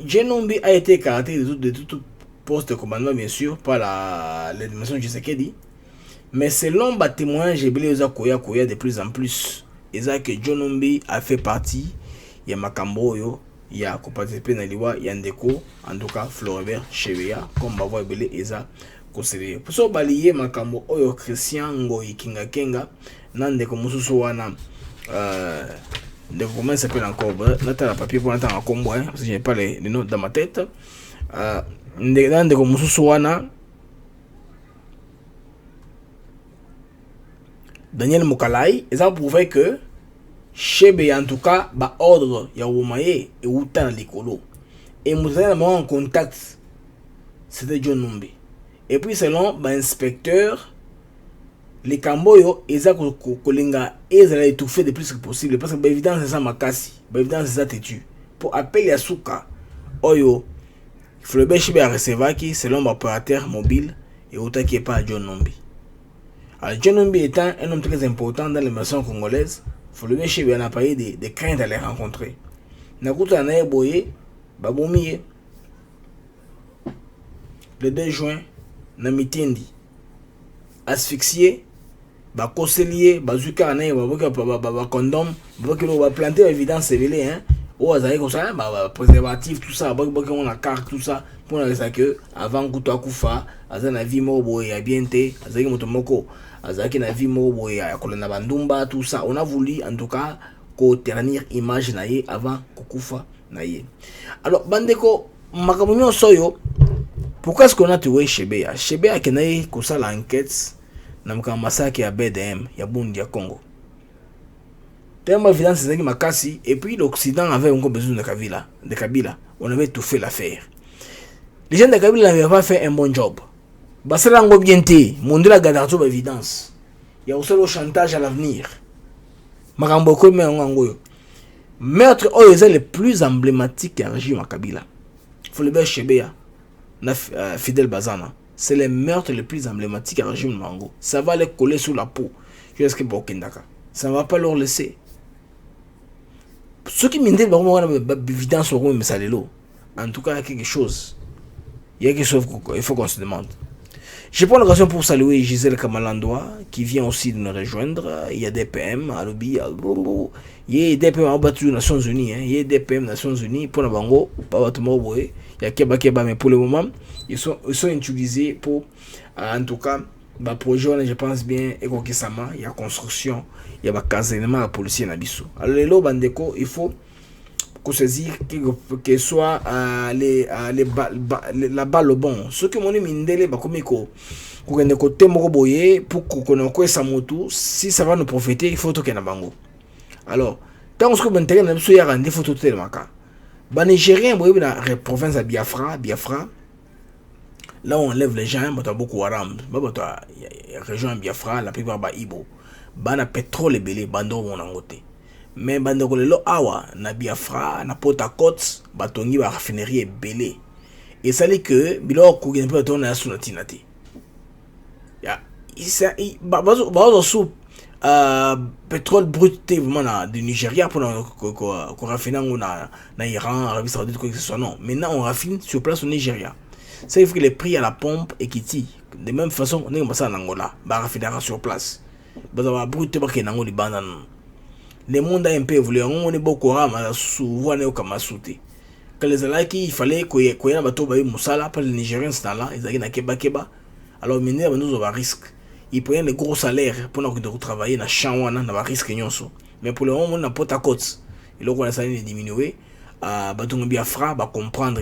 John Numbi a été caractérisé de tout poste de commandement, bien sûr, par l'administration de Tshisekedi. Mais selon les témoignages, j'ai belé Koya de plus en plus. Et ça que John Numbi a fait partie. Il y a Makambo, il y a participé dans l'Iwa, il y a Ndeko, en tout cas Floribert Chebeya, comme Bavo Belé Eza. Pour ce balayer Makambo Oyo Christian Ngoi Kenga Nandeko Mususu wana de comment s'appelle encore là la papier pour entendre en combo parce que j'ai pas les notes dans ma tête Nandeko Mususu wana Daniel Moukalai et ça prouve que Chebeya en tout cas ba ordre ya Womaye et Uta na likolo et nous avons en contact c'était John Numbi. et puis selon l'inspecteur les camboyo eza kolinga ezala étouffé le plus que possible parce que évidence c'est ça makasi évidence c'est ça têtu pour appeler ya suka oyo Fleurbert Chebe a recevoir qui selon l'opérateur mobile et autant qui est pas John Nombi. Alors John Nombi étant un homme très important dans l'immersion congolaise, Fleurbert Chebe a pas eu de crainte à les rencontrer. Nakuta na boye babomiye le 2 juin na mitindi asphyxié bakoselier bazuka na ba condom ba planter évidence révélée hein ou azali comme ça préservatif tout ça on a carte tout ça pour ça que avant kuto akufa azana vie mobo ya bienté azali moto moko azali na vie mobo ya kolona bandumba tout ça on a voulu en tout cas ko ternir image na ye avant kukufa na ye. Alors bandeko makamunyo soyo pourquoi est-ce qu'on a tué Chebea kenaye ko ça l'enquête na massacre ya BDM ya Bundi ya Congo. Tellement évident c'est que makasi et puis l'Occident avait encore besoin de Kabila. On avait tout fait l'affaire. Les gens de Kabila n'avaient pas fait un bon job. Basalango bienté, Mondela Gadarto évidence. Il y a aussi le chantage à l'avenir. Makamboko me ngangoyo. Meurtre oyo le plus emblématique du régime à Kabila. Fleurbert Chebea na Fidel Bazana. C'est le meurtre le plus emblématique du régime Mango. Ça va les coller sous la peau jusqu'à Bokindaka. Ça ne va pas leur laisser. Ceux qui m'indient évidence au mais ça en tout cas il y a quelque chose. Il y a quelque chose qu'il faut qu'on se demande. Je prends l'occasion pour saluer Gisèle Kamalandoa qui vient aussi de nous rejoindre. Il y a des PM à Lobi, il y a des PM à battu aux Nations Unies. Il y a des PM Nations Unies pour la Bango, pas tout le monde. Il y a Keba, mais pour le moment, ils sont utilisés pour, en tout cas, bah projet, je pense bien, Ekokisama, il y a construction, il y a casernement à policier Nabiso. Alors, les lots bandeko, il faut qu'on se dise que soit la balle au bon. Ce que mon mindele, bah comme pour qu'on ait sa moto, si ça va nous profiter, il faut tout qu'il y ait bango. Alors, tant que vous avez un peu de photos de Maka, bah Nigérien, vous avez la province à Biafra. Là où on lève les gens, il y a beaucoup de Waram. Il y a la région Biafra, la plupart de Ibo. Il y a pétrole et belé, bando mon angoté. Mais bando ko lelo awa na Biafra, na Port-à-Côte, batongi ba raffinerie et belé. Et ça dit que bilo ko gen pe na suna tinati. Ya, ça bazo sou pétrole brut vraiment du Nigeria pour qu'on raffine na Iran, Arabie Saoudite quoi que ce soit non. Maintenant on raffine sur place au Nigeria. Ça veut dire que les prix à la pompe est quitté. De même façon, on est comme ça en Angola. Bah, raffinera sur place. Bah, ça va brûler parce qu'il y a un bandan. Le monde a un peu évolué. On est beaucoup à souvent au Kamasouté. Quand les Alaki, il fallait qu'il y ait un bateau qui Moussala, pas les Nigériens sont là, ils avaient un Keba. Alors, maintenant, nous avons un risque. Ils prennent les gros salaires pour nous travailler dans Chawana, dans un risque. Mais pour le moment, on n'a pas ta côte. Et là, on a essayé de diminuer. Baton Biafra, va comprendre.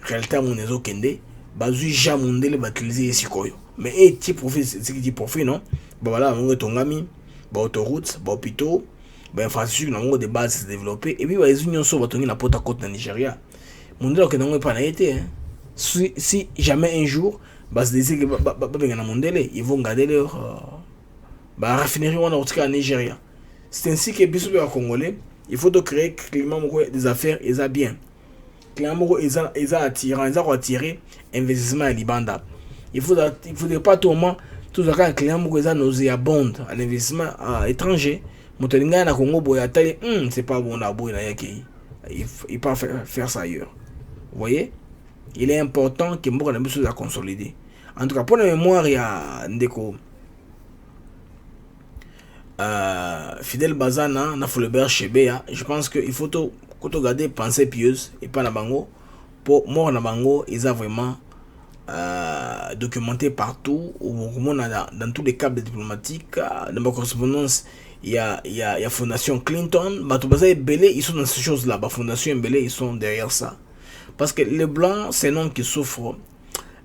Réalité mon ezo kende bazu jamundele batiliser sikoyo mais ti profit c'est qui dit profit non bah voilà on tongami ba autoroute ba hôpitaux ba infrastructure na de base se développer et puis ba union so batongi na Port-à-Côte na Nigeria mondelo que n'ont pas été si jamais un jour bah se décide que ba benga na mondele ils vont garder leur ba raffinerie on a au Nigeria. C'est ainsi que biso ba congolais il faut de créer climat des affaires et ça bien. Clairement, ils ont attiré investissement à Libanda. Il faudrait pas tout le monde, tout ce cas, clairement, ils ont nauséabonde à l'investissement étranger. Motelinga na Congo, c'est pas bon là, il peut faire ça ailleurs. Vous voyez, il est important que nous ayons des choses à consolider. En tout cas, pour la mémoire, il y a Ndeko Fidel Bazana, na Fleurbert Chebea. Je pense qu'il faut tout. Quand on regarde pensée pieuse et pas la bango pour mort na bango ils ont vraiment documenté partout dans tous les câbles diplomatiques dans ma correspondance il y a Fondation Clinton ils sont dans ces choses là Fondation Mbele ils sont derrière ça parce que les blancs c'est non qui souffrent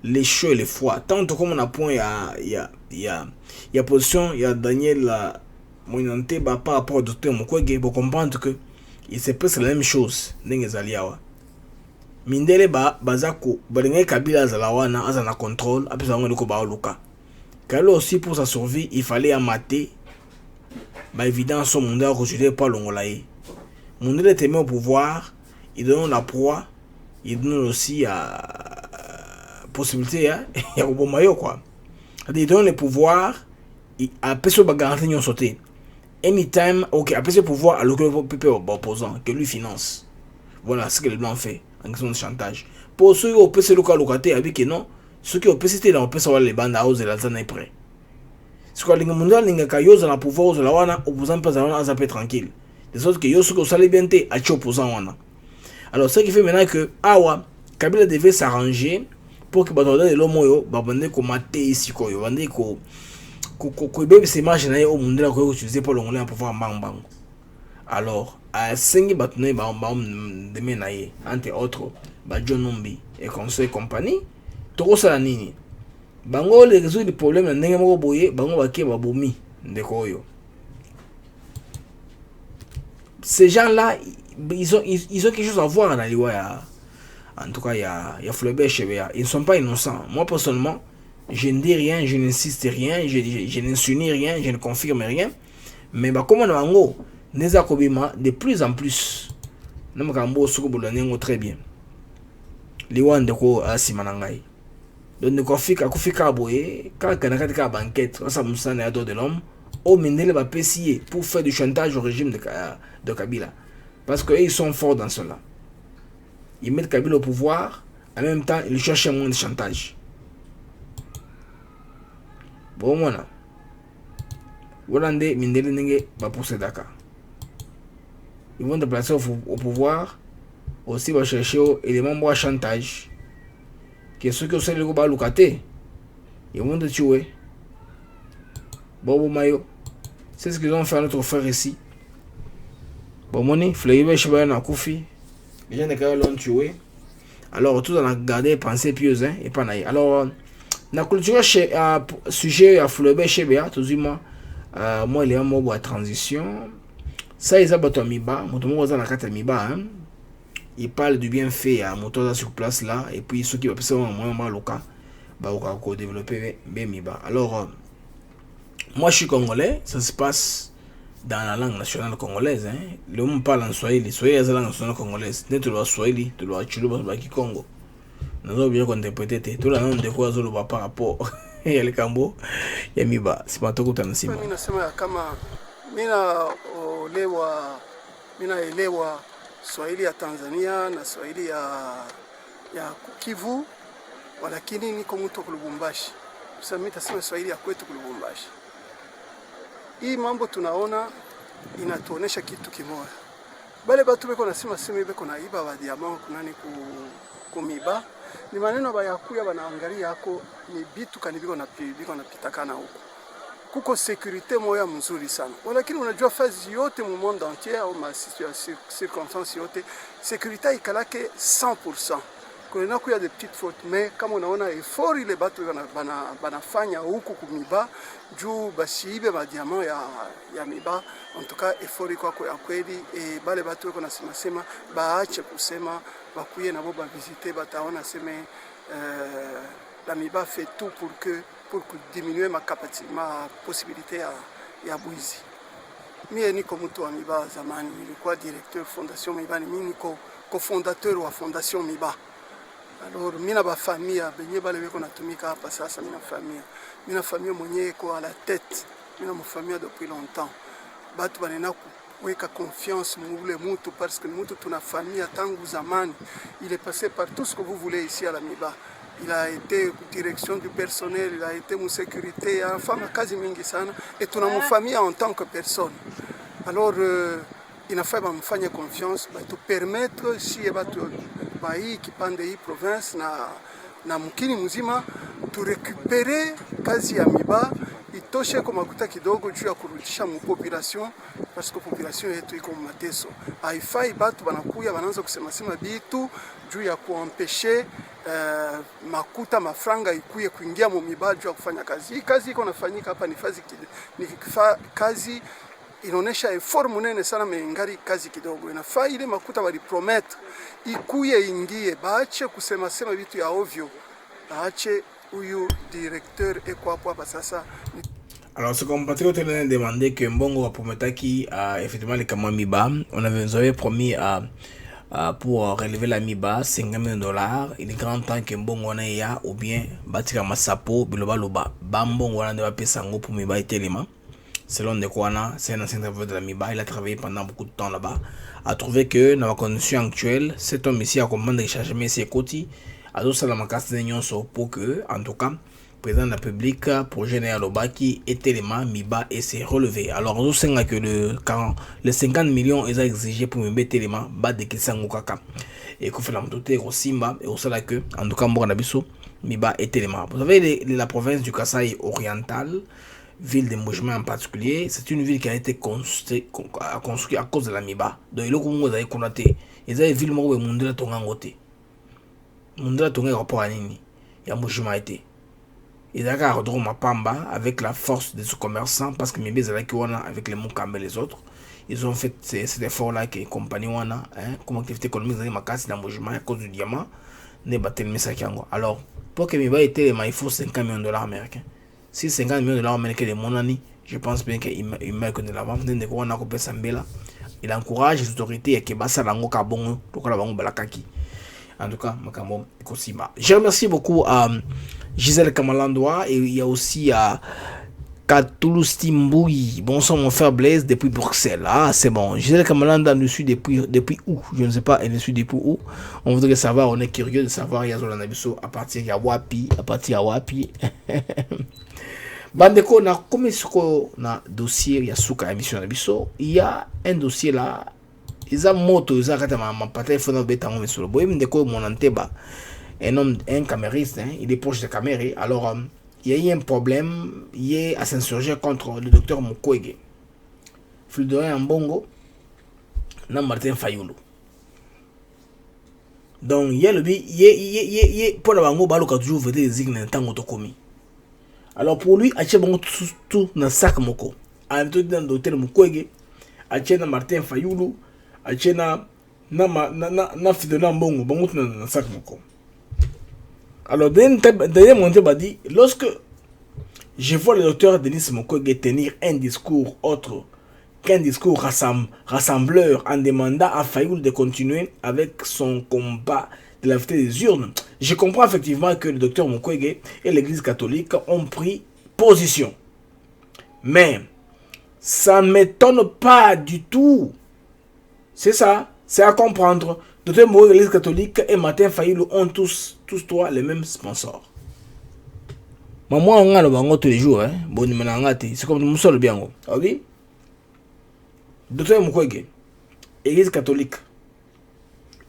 les chauds et les froids tant comme on a point il y a position il y a Daniel Moinante par rapport au docteur Mukwege pour comprendre que et c'est presque la même chose. mindele bazako balinga Kabila zalawana azana contrôle apesa ngo ndiko ba luka. Kalo aussi pour sa survie, il fallait amater ba évidence au monde rejeté par l'ongolaye. Mondele était mis au pouvoir, il donne la proie, il donne aussi possibilité ya kubomayo quoi. Il donne le pouvoir, après ce garantie non sauté. Anytime, ok, après ce pouvoir, alors que le PP opposant, que lui finance. Voilà ce que les blancs fait en question de chantage. Pour ceux qui ont PC local locataire, avec que non, ceux qui ont PC dans le PC, les bandes à hausse de la zone est prêt. Ce que les mondiales, les cailloux dans le pouvoir, de la wana, opposant pas à zapper tranquille. Les autres que yo, ceux qui ont salé bien té, à opposant wana. Alors, ce qui fait maintenant que, awa, Kabila devait s'arranger pour que Batoda de l'homme yo, babande ko maté ici, ko yo, bande ko bébé ces marges au monde là ko utiliser pour l'ongolais pour pouvoir bang. Alors, à 5 bâtonnets de menaye, entre autres, John Nombi et conseil compagnie, trop ça la nini. Bango les résoudre les problèmes na ndenge moko boye, bango baké babomi ndeko yo. Ces gens-là, ils ont quelque chose à voir dans l'Iwa. En tout cas, il y a Fleurbert Chebea. Ils ne sont pas innocents. Moi, personnellement, je ne dis rien, je n'insiste rien, je n'insinue rien, je ne confirme rien. Mais comme on a en Neza Kobima, de plus en plus, nous avons très bien. Liwan de ko asimanangai. Donc, nous avons boye, quand on a une banquette, ça moussa na de l'homme, au Mendele va pessier pour faire du chantage au régime de Kabila. Parce qu'ils sont forts dans cela. Ils mettent Kabila au pouvoir, en même temps, ils cherchent un moyen de chantage. Bon, voilà. Hollandais, Mindele Nenge, va pousser Dakar. Ils vont déplacer au pouvoir, aussi va chercher les membres à chantage. Que ceux qui ont fait le gouba Lukate, ils vont te tuer. Bobo Mayo, c'est ce qu'ils ont fait à notre frère ici. Bon, moni, Fleury Chebayan a Koufi, les gens de Kaya l'ont tué. Alors, tout on a gardé pensée pieuse, hein, et pas naïe. Alors, la culture sujet à Fleury Chebayan, tout moi, moi, il y a un mot à transition. Ça, ils ont battu Miba, mon tomo dans la carte Miba, hein. Il parle du bienfait à moto sur place là, et puis ceux qui vont passer au moins local, bah, on va développer Miba. Alors, moi, je suis congolais, ça se passe dans la langue nationale congolaise. Hein. Le monde parle en Swahili, Swahili est la langue nationale congolaise. Ne te le Swahili, tu le Chuluba, tu le Congo. Nous avons bien interprété tout la langue de quoi nous par rapport. Il y a le Cambo, il y a Miba. C'est pas tout le temps. Mina elewa Swahili ya Tanzania na Swahili ya Kivu, walakini niko mtu Lubumbashi. Sasa mimi tasema Swahili ya kwetu Lubumbashi. Hii mambo tunaona inatuonesha kitu kimoja. Bale batu beko nasema beko na iba wa diamant kunani kumiba. Ni maneno bayakuya banaangalia yako ni bitu kanibiko na pitakana huko. Kuko sécurité moya mzuri sana. Lakini unajua fazi yote mu monde entier au ma circonstance yote sécurité ikalake 100%. Kuna kuya des petites fautes mais kama unaona effort ile batu banafanya huku kumiba juu basiibe madiamant ya miba, en tout cas effort iko ya kweli bale batu wako nasema baache kusema bakuye nabo ba visiter bataona sema la miba fait tout pour diminuer ma possibilité ya bwizi. Mimi niko mtu wa miba zamani, nilikuwa directeur fondation miba, mimi niko cofondateur wa fondation miba. Alors mina ba famille benye bale beko natumika hapa sasa, mina famille mwenye ko à la tête, mina mo famille depuis longtemps. Batu banena kuweka confiance mule mutu parce que mutu tuna famille tangu zamani. Il est passé par tout ce que vous voulez ici à la Miba. Il a été direction du personnel, il a été mon sécurité, enfin kazi mingi sana, et tuna mo famille en tant que personne. Alors il a fait mfanye confiance ba tu permettre si batu bai kipande hii province na mkini mzima tu récupérer kazi ya Miba itoshe kwa makuta kidogo juu ya kurudisha mu population, parce que population yetu iko mateso. Haifai batu banakuya banaanza kusema bitu juu ya kuempesher makuta mafranga ikuye kuingia mu Miba juu ya kufanya kazi. Hii kazi iko nafanyika hapa ni kazi inaonesha effort munene sana, meingari kazi kidogo. Inafaa ile makuta walipromettre ikuye ingie, baache kusema sema vitu ya ovyo, baache huyu directeur eko hapo hapa sasa. Alors, ce compatriote a demandé que Mbongo va promettre effectivement les Kamamiba. On avait promis pour relever la MIBA 50 millions de dollars. Il est grand temps que Mbongo na ya ou bien Batika Masapo, Biloba Loba. Bambongo na va payer sango pour MIBA et Téléma. Selon Dekwana, c'est un ancien travailleur de la MIBA. Il a travaillé pendant beaucoup de temps là-bas. A trouvé que dans la condition actuelle, cet homme ici a commandé de charger ses côtés. A dos Salamakas de pour que, en tout cas, président de la République, projet Néalobaki et Téléma, MIBA et s'est relevé. Alors, nous savons que les 50 millions ils ont exigé pour MIBA et Téléma, bas de Kisangokaka. Et qu'on fait la montée au Simba, et au Sala que, en tout cas, Mbouanabiso, MIBA et Téléma. Vous savez, la province du Kasaï oriental, ville de Moujma en particulier, c'est une ville qui a été construite à cause de la MIBA. Donc, il y a des gens qui ils avaient ville où Mundela Tongangote. Mundela Tonga rapport à Nini. Il y a Moujma été. Ils ont regardé Mapamba avec la force de ce commerçant parce que Mibé Zalakiwana avec les Moukamba et les autres, ils ont fait cet effort-là que compagnie Wana, comme activité économique, ils ont cassé dans le mouvement à cause du diamant, n'est pas tellement ça. Alors, pour que Mibé ait été, il faut 50 millions de dollars américains. Si 50 millions de dollars américains de mon année, je pense bien qu'il m'a connu la vente de Kouana Kopé Sambela. Il encourage les autorités à Kebasa Lango Kabongo, Tokola Bango Balakaki. En tout cas, Makambo Kosima. Je remercie beaucoup Gisèle Kamalandoa et il y a aussi Katoulou Stimboui. Bonsoir mon frère Blaise depuis Bruxelles. Ah, c'est bon. Gisèle Kamalandoa nous suit depuis où? Je ne sais pas, elle nous suit depuis où. On voudrait savoir, on est curieux de savoir Yazola Nabiso à partir de Wapi. Bandeko, na comme na dossier Yasuka émission Nabiso, il y a un dossier là. Ils ont moto, ils ont raté ma patrie, il faut nous bêter en monsieur. Boy, Ndeko, mon anteba, un camériste, il est proche de caméra. Alors, il y a eu un problème, il est à s'insurger contre le docteur Mukwege. Fuldorin Mbongo, na Martin Fayoulou. Donc, il y a le pour la bango, balo ka toujours veut des zignes d'un temps autocomi. Alors, pour lui, acheter bon tout dans sac moko. En même temps, dans le docteur Mukwege, acheter na Martin Fayoulou. Achena na fidona mbongo bango na sac moko. Alors dernier monté m'a dit, lorsque je vois le docteur Denis Mukwege tenir un discours autre qu'un discours rassembleur en demandant à Fayoul de continuer avec son combat de la vérité des urnes, je comprends effectivement que le docteur Mukwege et l'église catholique ont pris position. Mais ça ne m'étonne pas du tout. C'est ça, c'est à comprendre. Docteur Mukwege, l'église catholique et Martin Fayoulou ont tous trois les mêmes sponsors. Moi, on a le bango tous les jours, hein. Bon, c'est comme nous sommes le bien. Oui. Docteur Mukwege, église catholique,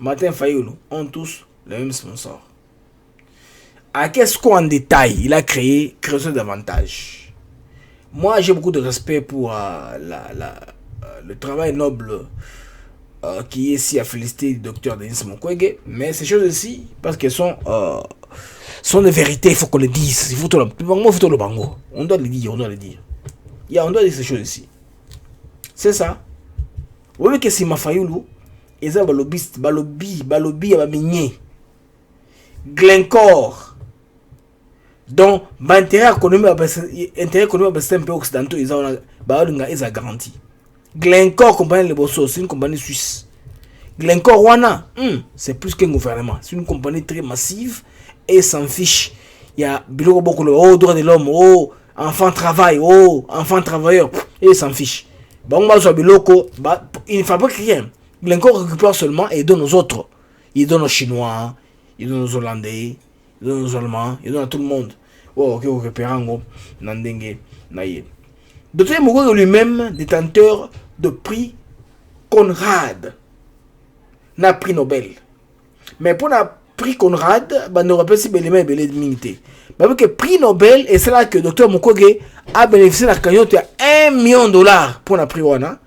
Martin Fayoulou ont tous les mêmes sponsors. À qu'est-ce qu'en détail il a créé davantage. Moi, j'ai beaucoup de respect pour le travail noble qui est ici à féliciter le docteur Denis Mukwege, mais ces choses ici, parce qu'elles sont des vérités, il faut qu'on le dise. Il faut tout le bango. On doit le dire, on doit le dire. On doit dire ces choses ici. C'est ça. Vous voyez que si ma Fayoulou, ils ont lobbyiste, balobi, à migné. Glencore. Donc, l'intérêt économique, un peu occidentaux, ils ont garanti. Glencore, compagnie de Bosso, c'est une compagnie suisse. Glencore, Wana, c'est plus qu'un gouvernement. C'est une compagnie très massive et s'en fiche. Il y a beaucoup de droits de l'homme, enfants travail, enfants travailleurs, et s'en fiche. Il ne fabrique rien. Glencore récupère seulement et donne aux autres. Il donne aux Chinois, il donne aux Hollandais, il donne aux Allemands, il donne à tout le monde. Docteur Mukwege lui-même, détenteur de prix Conrad, n'a prix Nobel. Mais pour le prix Conrad, on aurait pas si bel et dignité. Parce que prix Nobel, et c'est là que Dr Mukwege a bénéficié de la cagnotte de $1 million pour la prix Wana.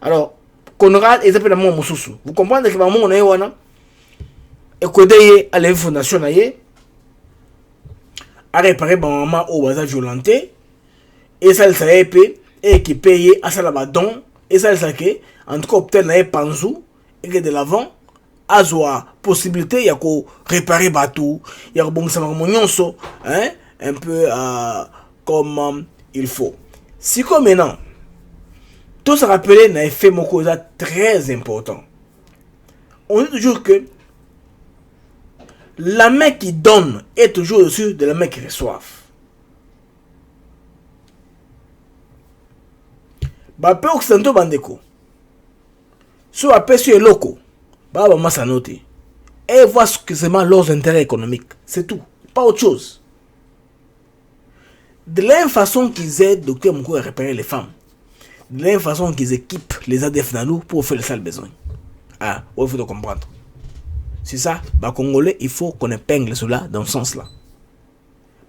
Alors, Conrad est appelé mon Moussousou. Vous comprenez que maman est Wana? Et que à la fondation a réparé maman au bazar violenté. Et ça, le épée et qui paye à ça là-bas don Et ça, c'est que, en tout cas, obtenir un panzou, et que de l'avant, à la possibilité, il y a qu'à réparer bateau, il y a bon ça hein, un peu comme il faut. Si comme maintenant, tout se rappeler d'un effet mokosa très important. On dit toujours que la main qui donne est toujours au-dessus de la main qui reçoit. Bah, peu occidentaux bandeko. Sur la paix sur les locaux. Bah, bah, ma sanoté. Et voir ce que c'est leurs intérêts économiques. C'est tout. Pas autre chose. De la même façon qu'ils aident Docteur Moukou à réparer les femmes. De la même façon qu'ils équipent les ADF Nalou pour faire les sales besoins. Ah, il faut comprendre. C'est ça, bah, Congolais, il faut qu'on épingle cela dans ce sens-là.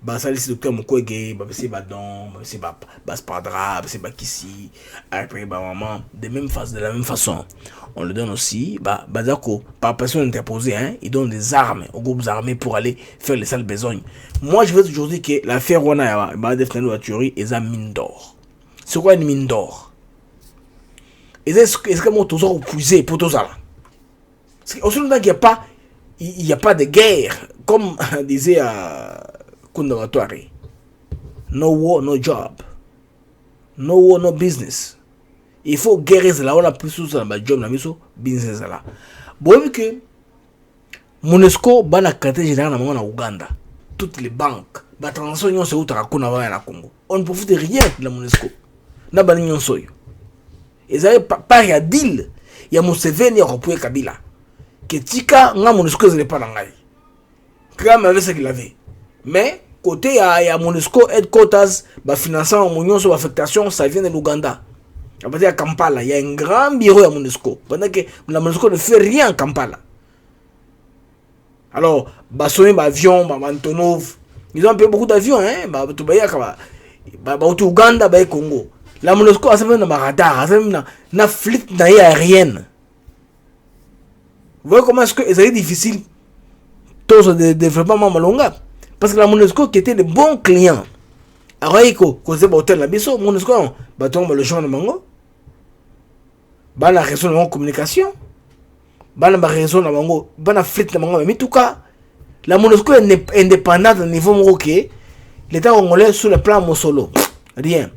Bah, ça, c'est Docteur Mukwege, bah, c'est Badon, bah, c'est Baspadra, bah, c'est Bakissi, après, bah, maman, de la même façon. On le donne aussi, bah, d'accord, par personne interposée, hein, ils donnent des armes aux groupes armés pour aller faire les sales besoins. Moi, je veux aujourd'hui que l'affaire Wana, bah, défendre la tuerie, est une mine d'or. C'est quoi une mine d'or? Est-ce que moi, tout ça, puiser pour tout ça, là? Au Soudan, il n'y a pas de guerre, comme disait Kundawatware. No war, no job. No war, no business. Il faut guérir là, on a plus de job, on a business là. Bon, vu que MONUSCO va la carte générale en Ouganda, toutes les banques, la transaction c'est où tu as Congo. On ne profite de rien de la MONUSCO. N'a pas de soy. Ils avaient pas à deal. Il y a Museveni et Ropoé Kabila. Que tika nga MONUSCO n'est pas dans l'ail. Kram avait ce qu'il avait. Mais côté il y a MONUSCO headquarters, bah finançant mon sur affectation, ça vient de l'Ouganda. À partir de Kampala, il y a un grand bureau à MONUSCO. Pendant que la MONUSCO ne fait rien à Kampala. Alors, bah sonner bah avion, bah Antonov, ils ont payé beaucoup d'avions, hein, bah tout bah Ouganda, bah Congo. La MONUSCO a même un radar, a même une flotte aérienne. Vous voyez comment est-ce que c'est difficile tout ce développement malonga? Parce que la MONUSCO qui était de bons clients. Alors, quand c'est hôtel la biso, MONUSCO, bah tombe le champ de mango. Bah la raison de la communication. Bah la raison de la mango, bah la flotte de mango. Mais en tout cas, la MONUSCO est indépendante au niveau mongoké. L'État congolais sur le plan Mosolo. Rien.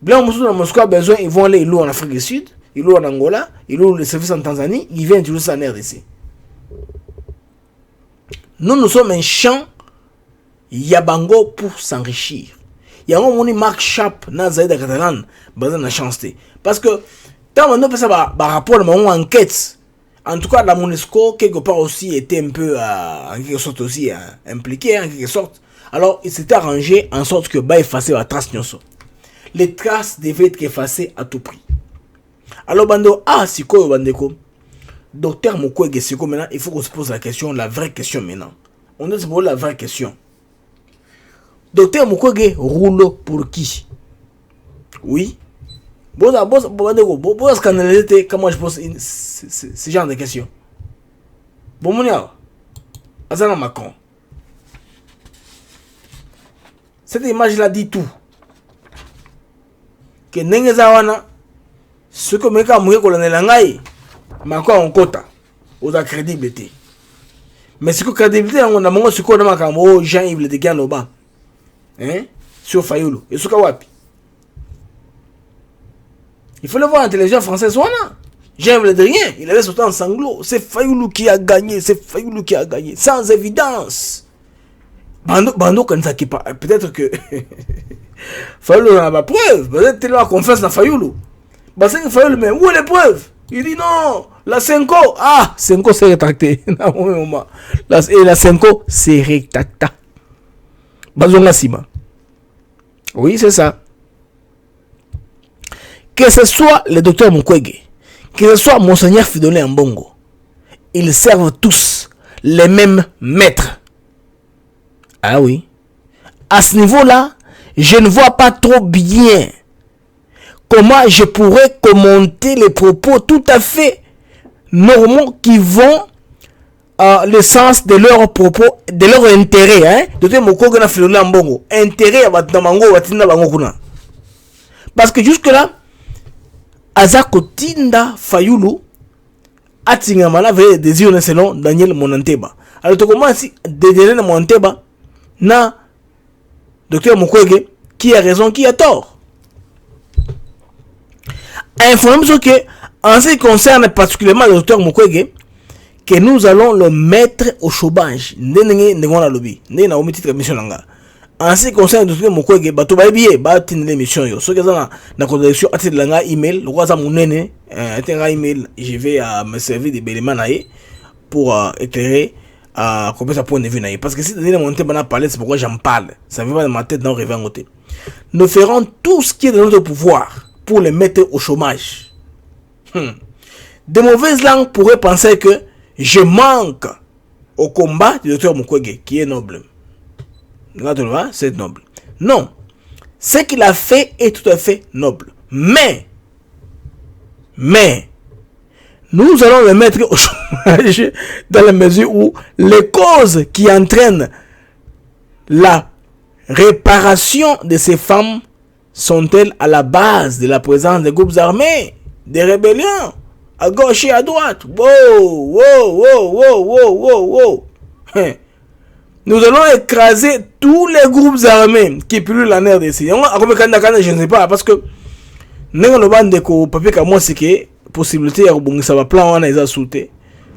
Bien, la MONUSCO a besoin, ils vont aller louer en Afrique du Sud. Ils louent en Angola, ils louent les services en Tanzanie, ils viennent utiliser ça en RDC. Nous sommes un champ Yabango pour s'enrichir. Il y a un moment où Mark Sharp n'a pas de Catalan, basé la chance. Parce que, tant qu'on a ça, rapport à mon enquête, en tout cas, la MONUSCO, quelque part aussi, était un peu, en quelque sorte aussi, impliqué, en quelque sorte. Alors, il s'était arrangé en sorte que, bah, effacer la trace Nyonso. Les traces devaient être effacées à tout prix. Alors, Bando, si quoi, Bandeko, Docteur Mukwege, c'est quoi maintenant? Il faut qu'on se pose la question, la vraie question maintenant. On doit se poser la vraie question. Docteur Mukwege roule pour qui? Oui. Bon, scandalisé, comment je pose ce genre de questions. Bon, mon y'a, Azana Macron. Cette image-là dit tout. Que Nengezawana, ce que Meka Mouye colonel Ngai, Macron en quota, aux crédibilité. Mais ce que crédibilité, on a mon secours de Macron, Jean-Yves Le Degan au bas. Hein? Sur Fayoulou. Et sur Kawapi. Il faut le voir en télévision française. Jean-Yves Le Degan, il avait sauté en sanglots. C'est Fayoulou qui a gagné. C'est Fayoulou qui a gagné. Sans évidence. Bando, quand ça qui parle. Peut-être que. Fayoulou n'a pas preuve. Peut-être qu'il a confiance dans Fayoulou. Parce que Fayoulou, mais où est les preuves? Il dit non. La Senko. Ah, Senko s'est rétracté. Et la Senko s'est rétractée. Bazonga Sima. Oui, c'est ça. Que ce soit le docteur Mukwege, que ce soit Monseigneur Fridolin Mbongo, ils servent tous les mêmes maîtres. Ah oui. À ce niveau-là, je ne vois pas trop bien comment je pourrais commenter les propos tout à fait normaux qui vont le sens de leurs propos, de leur intérêt, hein. Docteur Mukwege na Fridolin Mbongo, intérêt à Batnamango, Batina Bango Kuna. Parce que jusque-là, Azako Tinda Fayulu Atingamala veille désir selon Daniel Monanteba. Alors tu commences Daniel Monanteba na docteur Mukwege qui a raison, qui a tort. Information que en ce qui concerne particulièrement le docteur Mukwege, que nous allons le mettre au chômage. En ce qui concerne le docteur Mukwege, bato ba bien ba tin l'émission yo. Ce que ça na connexion à langa email, le quoi ça monene email, je vais me servir de éléments pour éclairer comment ça point de vue naïe. Parce que si Daniel Monanteba n'a parlé, c'est pourquoi j'en parle. Ça vient pas de ma tête dans rêver en côté. Nous ferons tout ce qui est de notre pouvoir pour les mettre au chômage. De mauvaises langues pourraient penser que je manque au combat du docteur Mukwege, qui est noble. C'est noble. Non. Ce qu'il a fait est tout à fait noble. Mais, nous allons le mettre au chômage dans la mesure où les causes qui entraînent la réparation de ces femmes sont-elles à la base de la présence des groupes armés, des rébellions, à gauche et à droite. Wow. Nous allons écraser tous les groupes armés qui pullulent en RDC. Je ne sais pas, parce que le bande de papier comme moi, c'est que possibilité de ça va plan on a sauté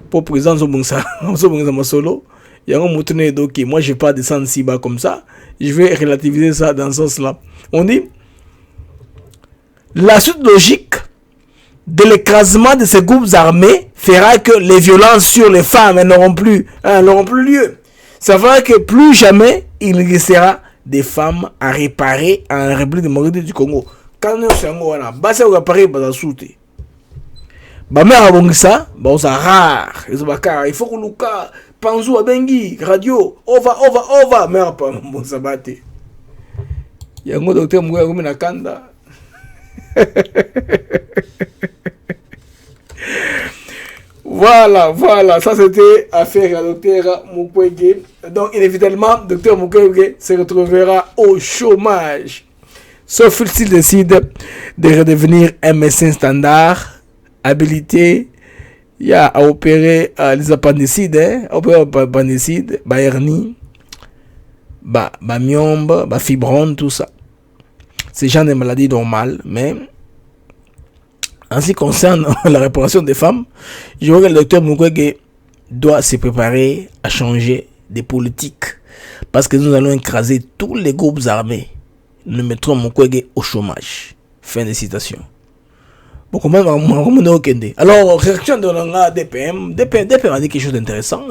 pour président Zobungsa solo. Il y a un moutonné donc moi je vais pas descendre si bas comme ça. Je vais relativiser ça dans ce sens là. On dit la suite logique de l'écrasement de ces groupes armés fera que les violences sur les femmes n'auront plus lieu. Ça fera que plus jamais il restera des femmes à réparer en République démocratique du Congo. Quand nous sommes là, bas au réparer bas sauter. Ba mère abongisa, ba osa rare, il faut que Luka Panzu abengi radio over mère pa mbonsa bate. Yango docteur Mukwege comme na kanda. Voilà, ça c'était affaire à docteur Mukwege. Donc inévitablement, docteur Mukwege se retrouvera au chômage. Sauf s'il décide de redevenir un médecin standard, habilité, il y a à opérer les appendicides, hernie, myombe, fibrome, tout ça. C'est genre de maladies normales, mais en ce qui concerne la réparation des femmes, je vois que le docteur Mukwege doit se préparer à changer de politique. Parce que nous allons écraser tous les groupes armés. Nous mettrons Mukwege au chômage. Fin de citation. Bon, comment alors, réaction de la DPM a dit quelque chose d'intéressant.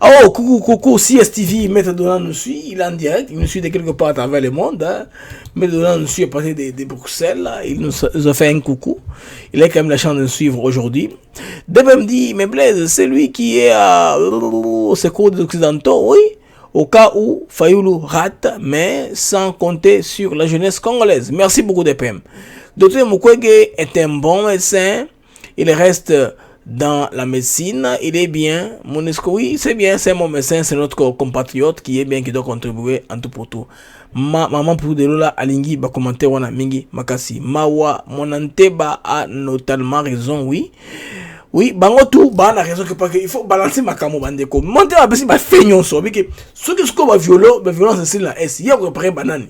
Oh, coucou, CSTV, Maître Donald nous suit, il est en direct, il nous suit de quelque part à travers le monde. Maître Donald nous suit à partir de Bruxelles, il nous a fait un coucou. Il a quand même la chance de nous suivre aujourd'hui. DPM dit, mais Blaise, c'est lui qui est au secours des Occidentaux, oui, au cas où Fayulu rate, mais sans compter sur la jeunesse congolaise. Merci beaucoup, DPM. Docteur Mukwege est un bon médecin. Il reste dans la médecine. Il est bien. Monesco, oui, c'est bien. C'est mon médecin. C'est notre compatriote qui est bien, qui doit contribuer en tout pour tout. Maman pour de l'ola alingi ba commenter wana mingi makasi. Mawa Monanteba a notamment raison, oui. Oui, bango tout, ba la raison que parce qu'il faut balancer ma camo bandeko. Monter la personne ba feignon so, parce que ce que ce va violence c'est la S. Il y a repéré banane.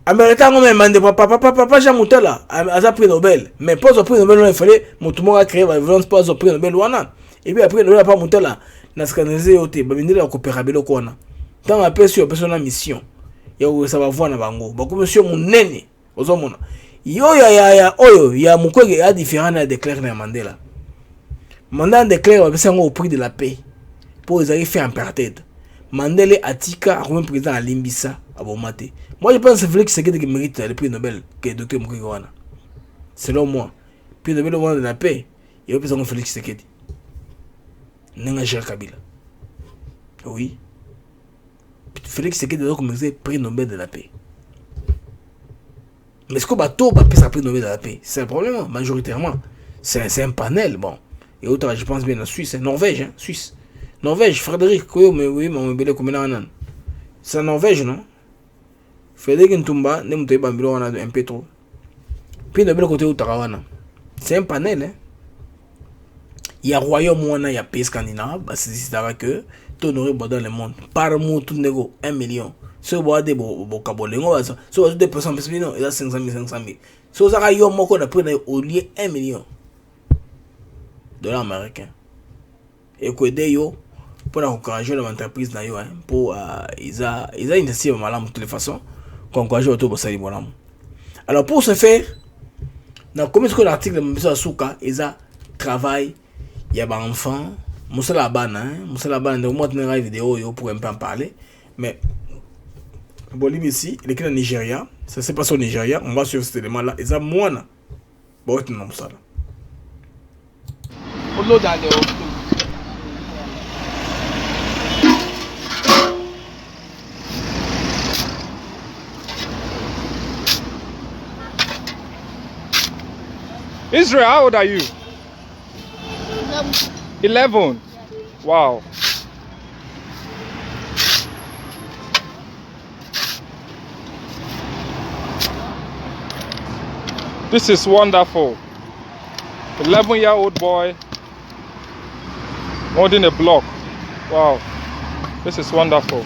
Américain même mande papa Jean Moutala a pris Nobel, mais pas au prix Nobel il fallait Moutouma a créé la violence pas au prix Nobel wana. Et puis après Nobel pas Moutala na scandalisé oté ba bindela coopérable ko wana. Tant après sur personne mission. Ya ça va voir na bango. Ba comme monsieur munene ozomona. Oyo ya Mukwege a différent na déclare na Mandela. Mandela déclare ba sango au prix de la paix pour les arriver en apartheid. Mandela atika comme président à Limbisa à Bomate. Moi je pense que Félix Tshisekedi qui mérite le prix Nobel que Dr Mukwege wana. Selon moi, prix Nobel de la paix, il y a besoin de Félix Tshisekedi. Nenga Jacques Kabila. Oui. Félix Tshisekedi doit commencer prix Nobel de la paix. Mais est-ce que bateau va passer prix Nobel de la paix? C'est le problème majoritairement. C'est un panel bon. Et autant je pense bien en Suisse, Norvège, hein, Suisse. Norvège, Frédéric Koyo, mais oui, mon bébé comme là. C'est en Norvège, non? Frédéric Ntumba, ne mouté bambilo on a un peu trop. Puis de l'autre côté où Tarawana, c'est un panel. Hein. Il y a royaume où il y a pays scandinave, c'est que tout nourrit dans le monde. Par mois tout négo 1 million. Si vous avez des bocabolengo, si vous avez des personnes, il y a 500 000, 500 000. Si vous avez un mot d'après au lieu 1 million dollars américains. Et que des yo pour encourager l'entreprise na yo pour ils a investi malam de toutes les façons pour encourager autour de ça malam. Alors pour ce faire, dans comme ce que l'article de Mbisa Souka, ils a travail, il y a des enfants, Moussa Labana, donc moi tenir une vidéo yo pour un peu en parler, mais Bolivie ici, il est au Nigeria, ça s'est passé au Nigeria, on va suivre cet élément là, ils a moins bon tu non ça là. Israel, how old are you? 11. Wow. This is wonderful. 11-year-old boy holding a block. Wow. This is wonderful.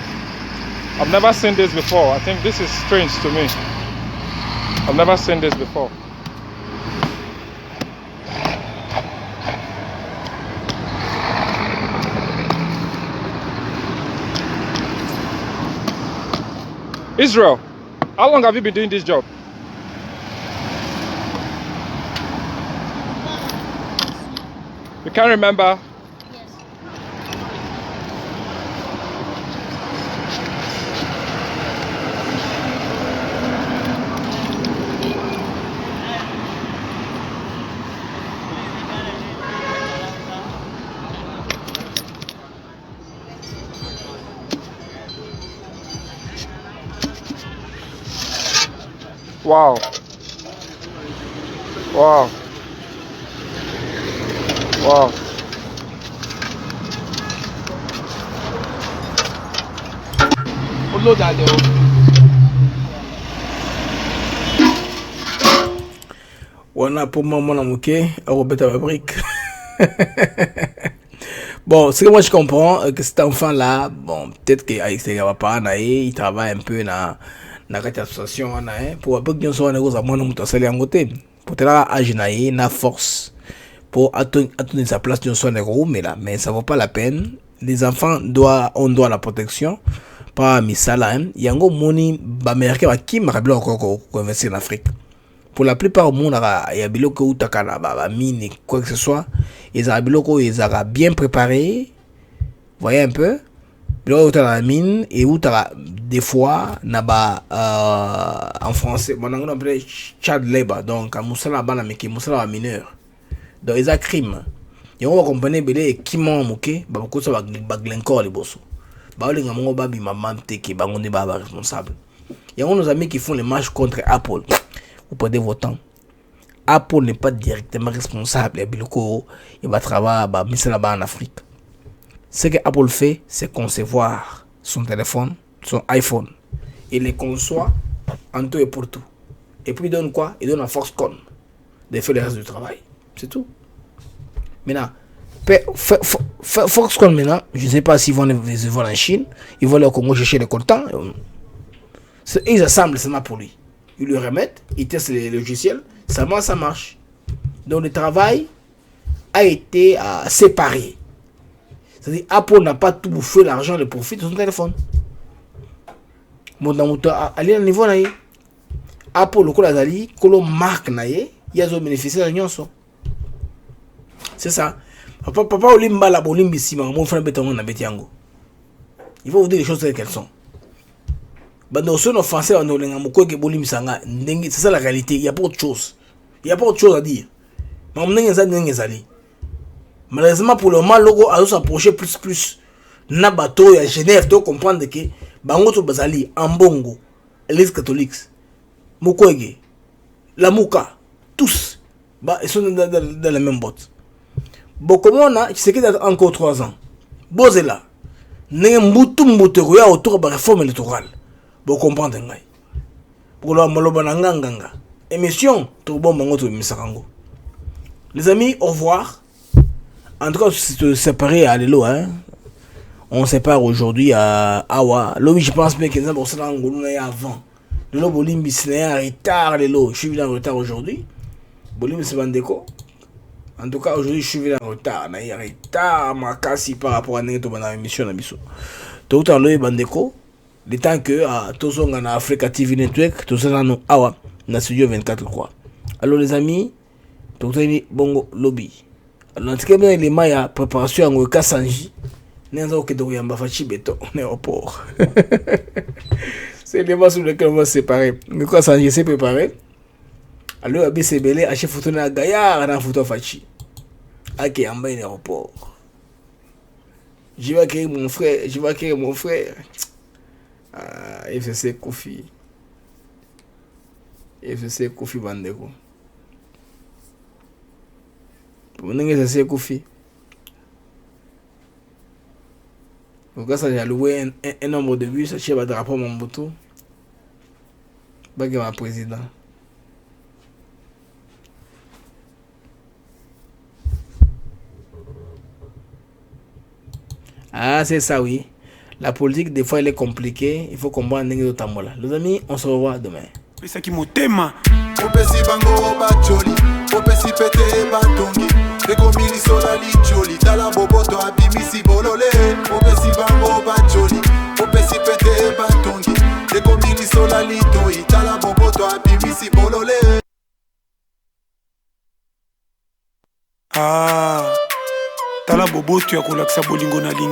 I've never seen this before. I think this is strange to me. I've never seen this before. Israel, how long have you been doing this job? You can't remember? Wow. Wow. Wow. On a pour moi mon mouké, Roberta Fabrique. Bon, ce que moi je comprends, que cet enfant-là, bon, peut-être qu'il va pas il travaille un peu dans la association pour un peu que nous soyons négociés à mon nom de salaire en côté. Pour te la aginaï, na force pour attendre sa place de soin négro, mais ça vaut pas la peine. Les enfants on doit la protection. Pas misala, il y a un gros moni américain qui m'a rappelé encore qu'on investit en Afrique. Pour la plupart du monde, il y a des gens qui ont mine quoi que ce soit. Ils ont bien préparé. Vous voyez un peu. Ils ont la mine et où des fois en français, on appelle child labor. Donc, Moussala Bana, mais qui Moussala mineur. Donc, ils ont crime. Et on va comprendre que qui m'ont moqué, beaucoup de choses les bosso. Les responsables. Il y a nos amis qui font les matchs contre Apple. Vous perdez votre temps. Apple n'est pas directement responsable. Il va travailler là-bas en Afrique. Ce que Apple fait, c'est concevoir son téléphone, son iPhone. Il les conçoit en tout et pour tout. Et puis il donne quoi? Il donne à Foxconn de faire le reste du travail. C'est tout. Maintenant, Foxconn maintenant, je ne sais pas s'ils vont en Chine, ils vont aller au Congo chercher les coltans. Ils assemblent seulement pour lui. Ils le remettent, ils testent les logiciels, seulement ça marche. Donc le travail a été séparé. C'est-à-dire Apple n'a pas tout bouffé l'argent, le profit de son téléphone. Allez à niveau là, Apple le colazali, colo marque naie, il y a des bénéficiaires de l'union. C'est ça. Papa Olimba la bolimbi si mon frère béton na betiango. Il faut vous dire les choses telles qu'elles sont. Bando son offensé on olenga moko ke bolimbi sanga ndenge, c'est ça la réalité, il y a pas autre chose. Il y a pas autre chose à dire. Mais ndenge zali. Malheureusement pour le moment logo a s'approcher plus na bateau à Genève, tu comprendre que bango to bazali ambongo, les catholiques, Mukwege, la Muka, tous ils sont dans la même botte. Bon, comme on a, c'est qu'il y a encore 3 ans. Bozela, n'est mbutu autour de la réforme électorale. Bon, comprendre. pour la maloba nganga. Émission, tout bon mango misakango. Les amis, au revoir. En tout cas, se séparer à l'élo, hein. On sépare aujourd'hui à Awa. Là, je pense bien que nous avons avant. Le Bolimbi, c'est un retard, je suis venu en retard aujourd'hui. Bolimbi, c'est Bandeko. En tout cas, aujourd'hui, je suis venu en retard. Il y a un retard, ma casse par rapport à l'émission. Tout à l'heure, Bandeko. Le temps que tous on a Africa TV Network, tous on a Awa, dans Studio 24, quoi. Alors, les amis, tout à l'heure, bongo lobby. Alors, en tout cas, les Maya, préparation en Kassanji. Nous que de Yamba Fachi Beto, on est au port. C'est les mots sur lesquels on va se séparer. Mais quoi, ça, je sais préparer. Alors, Abé Belé, à chef photo na Gaillard, dans photo Fachi. Ok, en bas, il est au port. Je vais accueillir mon frère. Ah, FCC Kofi. FCC Kofi Bandeko. Vous n'avez pas FCC Kofi. Pourquoi ça, j'ai loué un nombre de bus, je vais drapeau mon bouton. Bague ma président. Ah, c'est ça, oui. La politique, des fois, elle est compliquée. Il faut comprendre les Tambola. Les amis, on se revoit demain. C'est qui mon thème. Ekomili sola li joli Dala boboto abimisi bolole Opesi bango bajoli Opesi pete batongi Ekomili sola li toi Dala boboto abimisi bolole Ah Tala boboto ya kolakisa bolingo na linga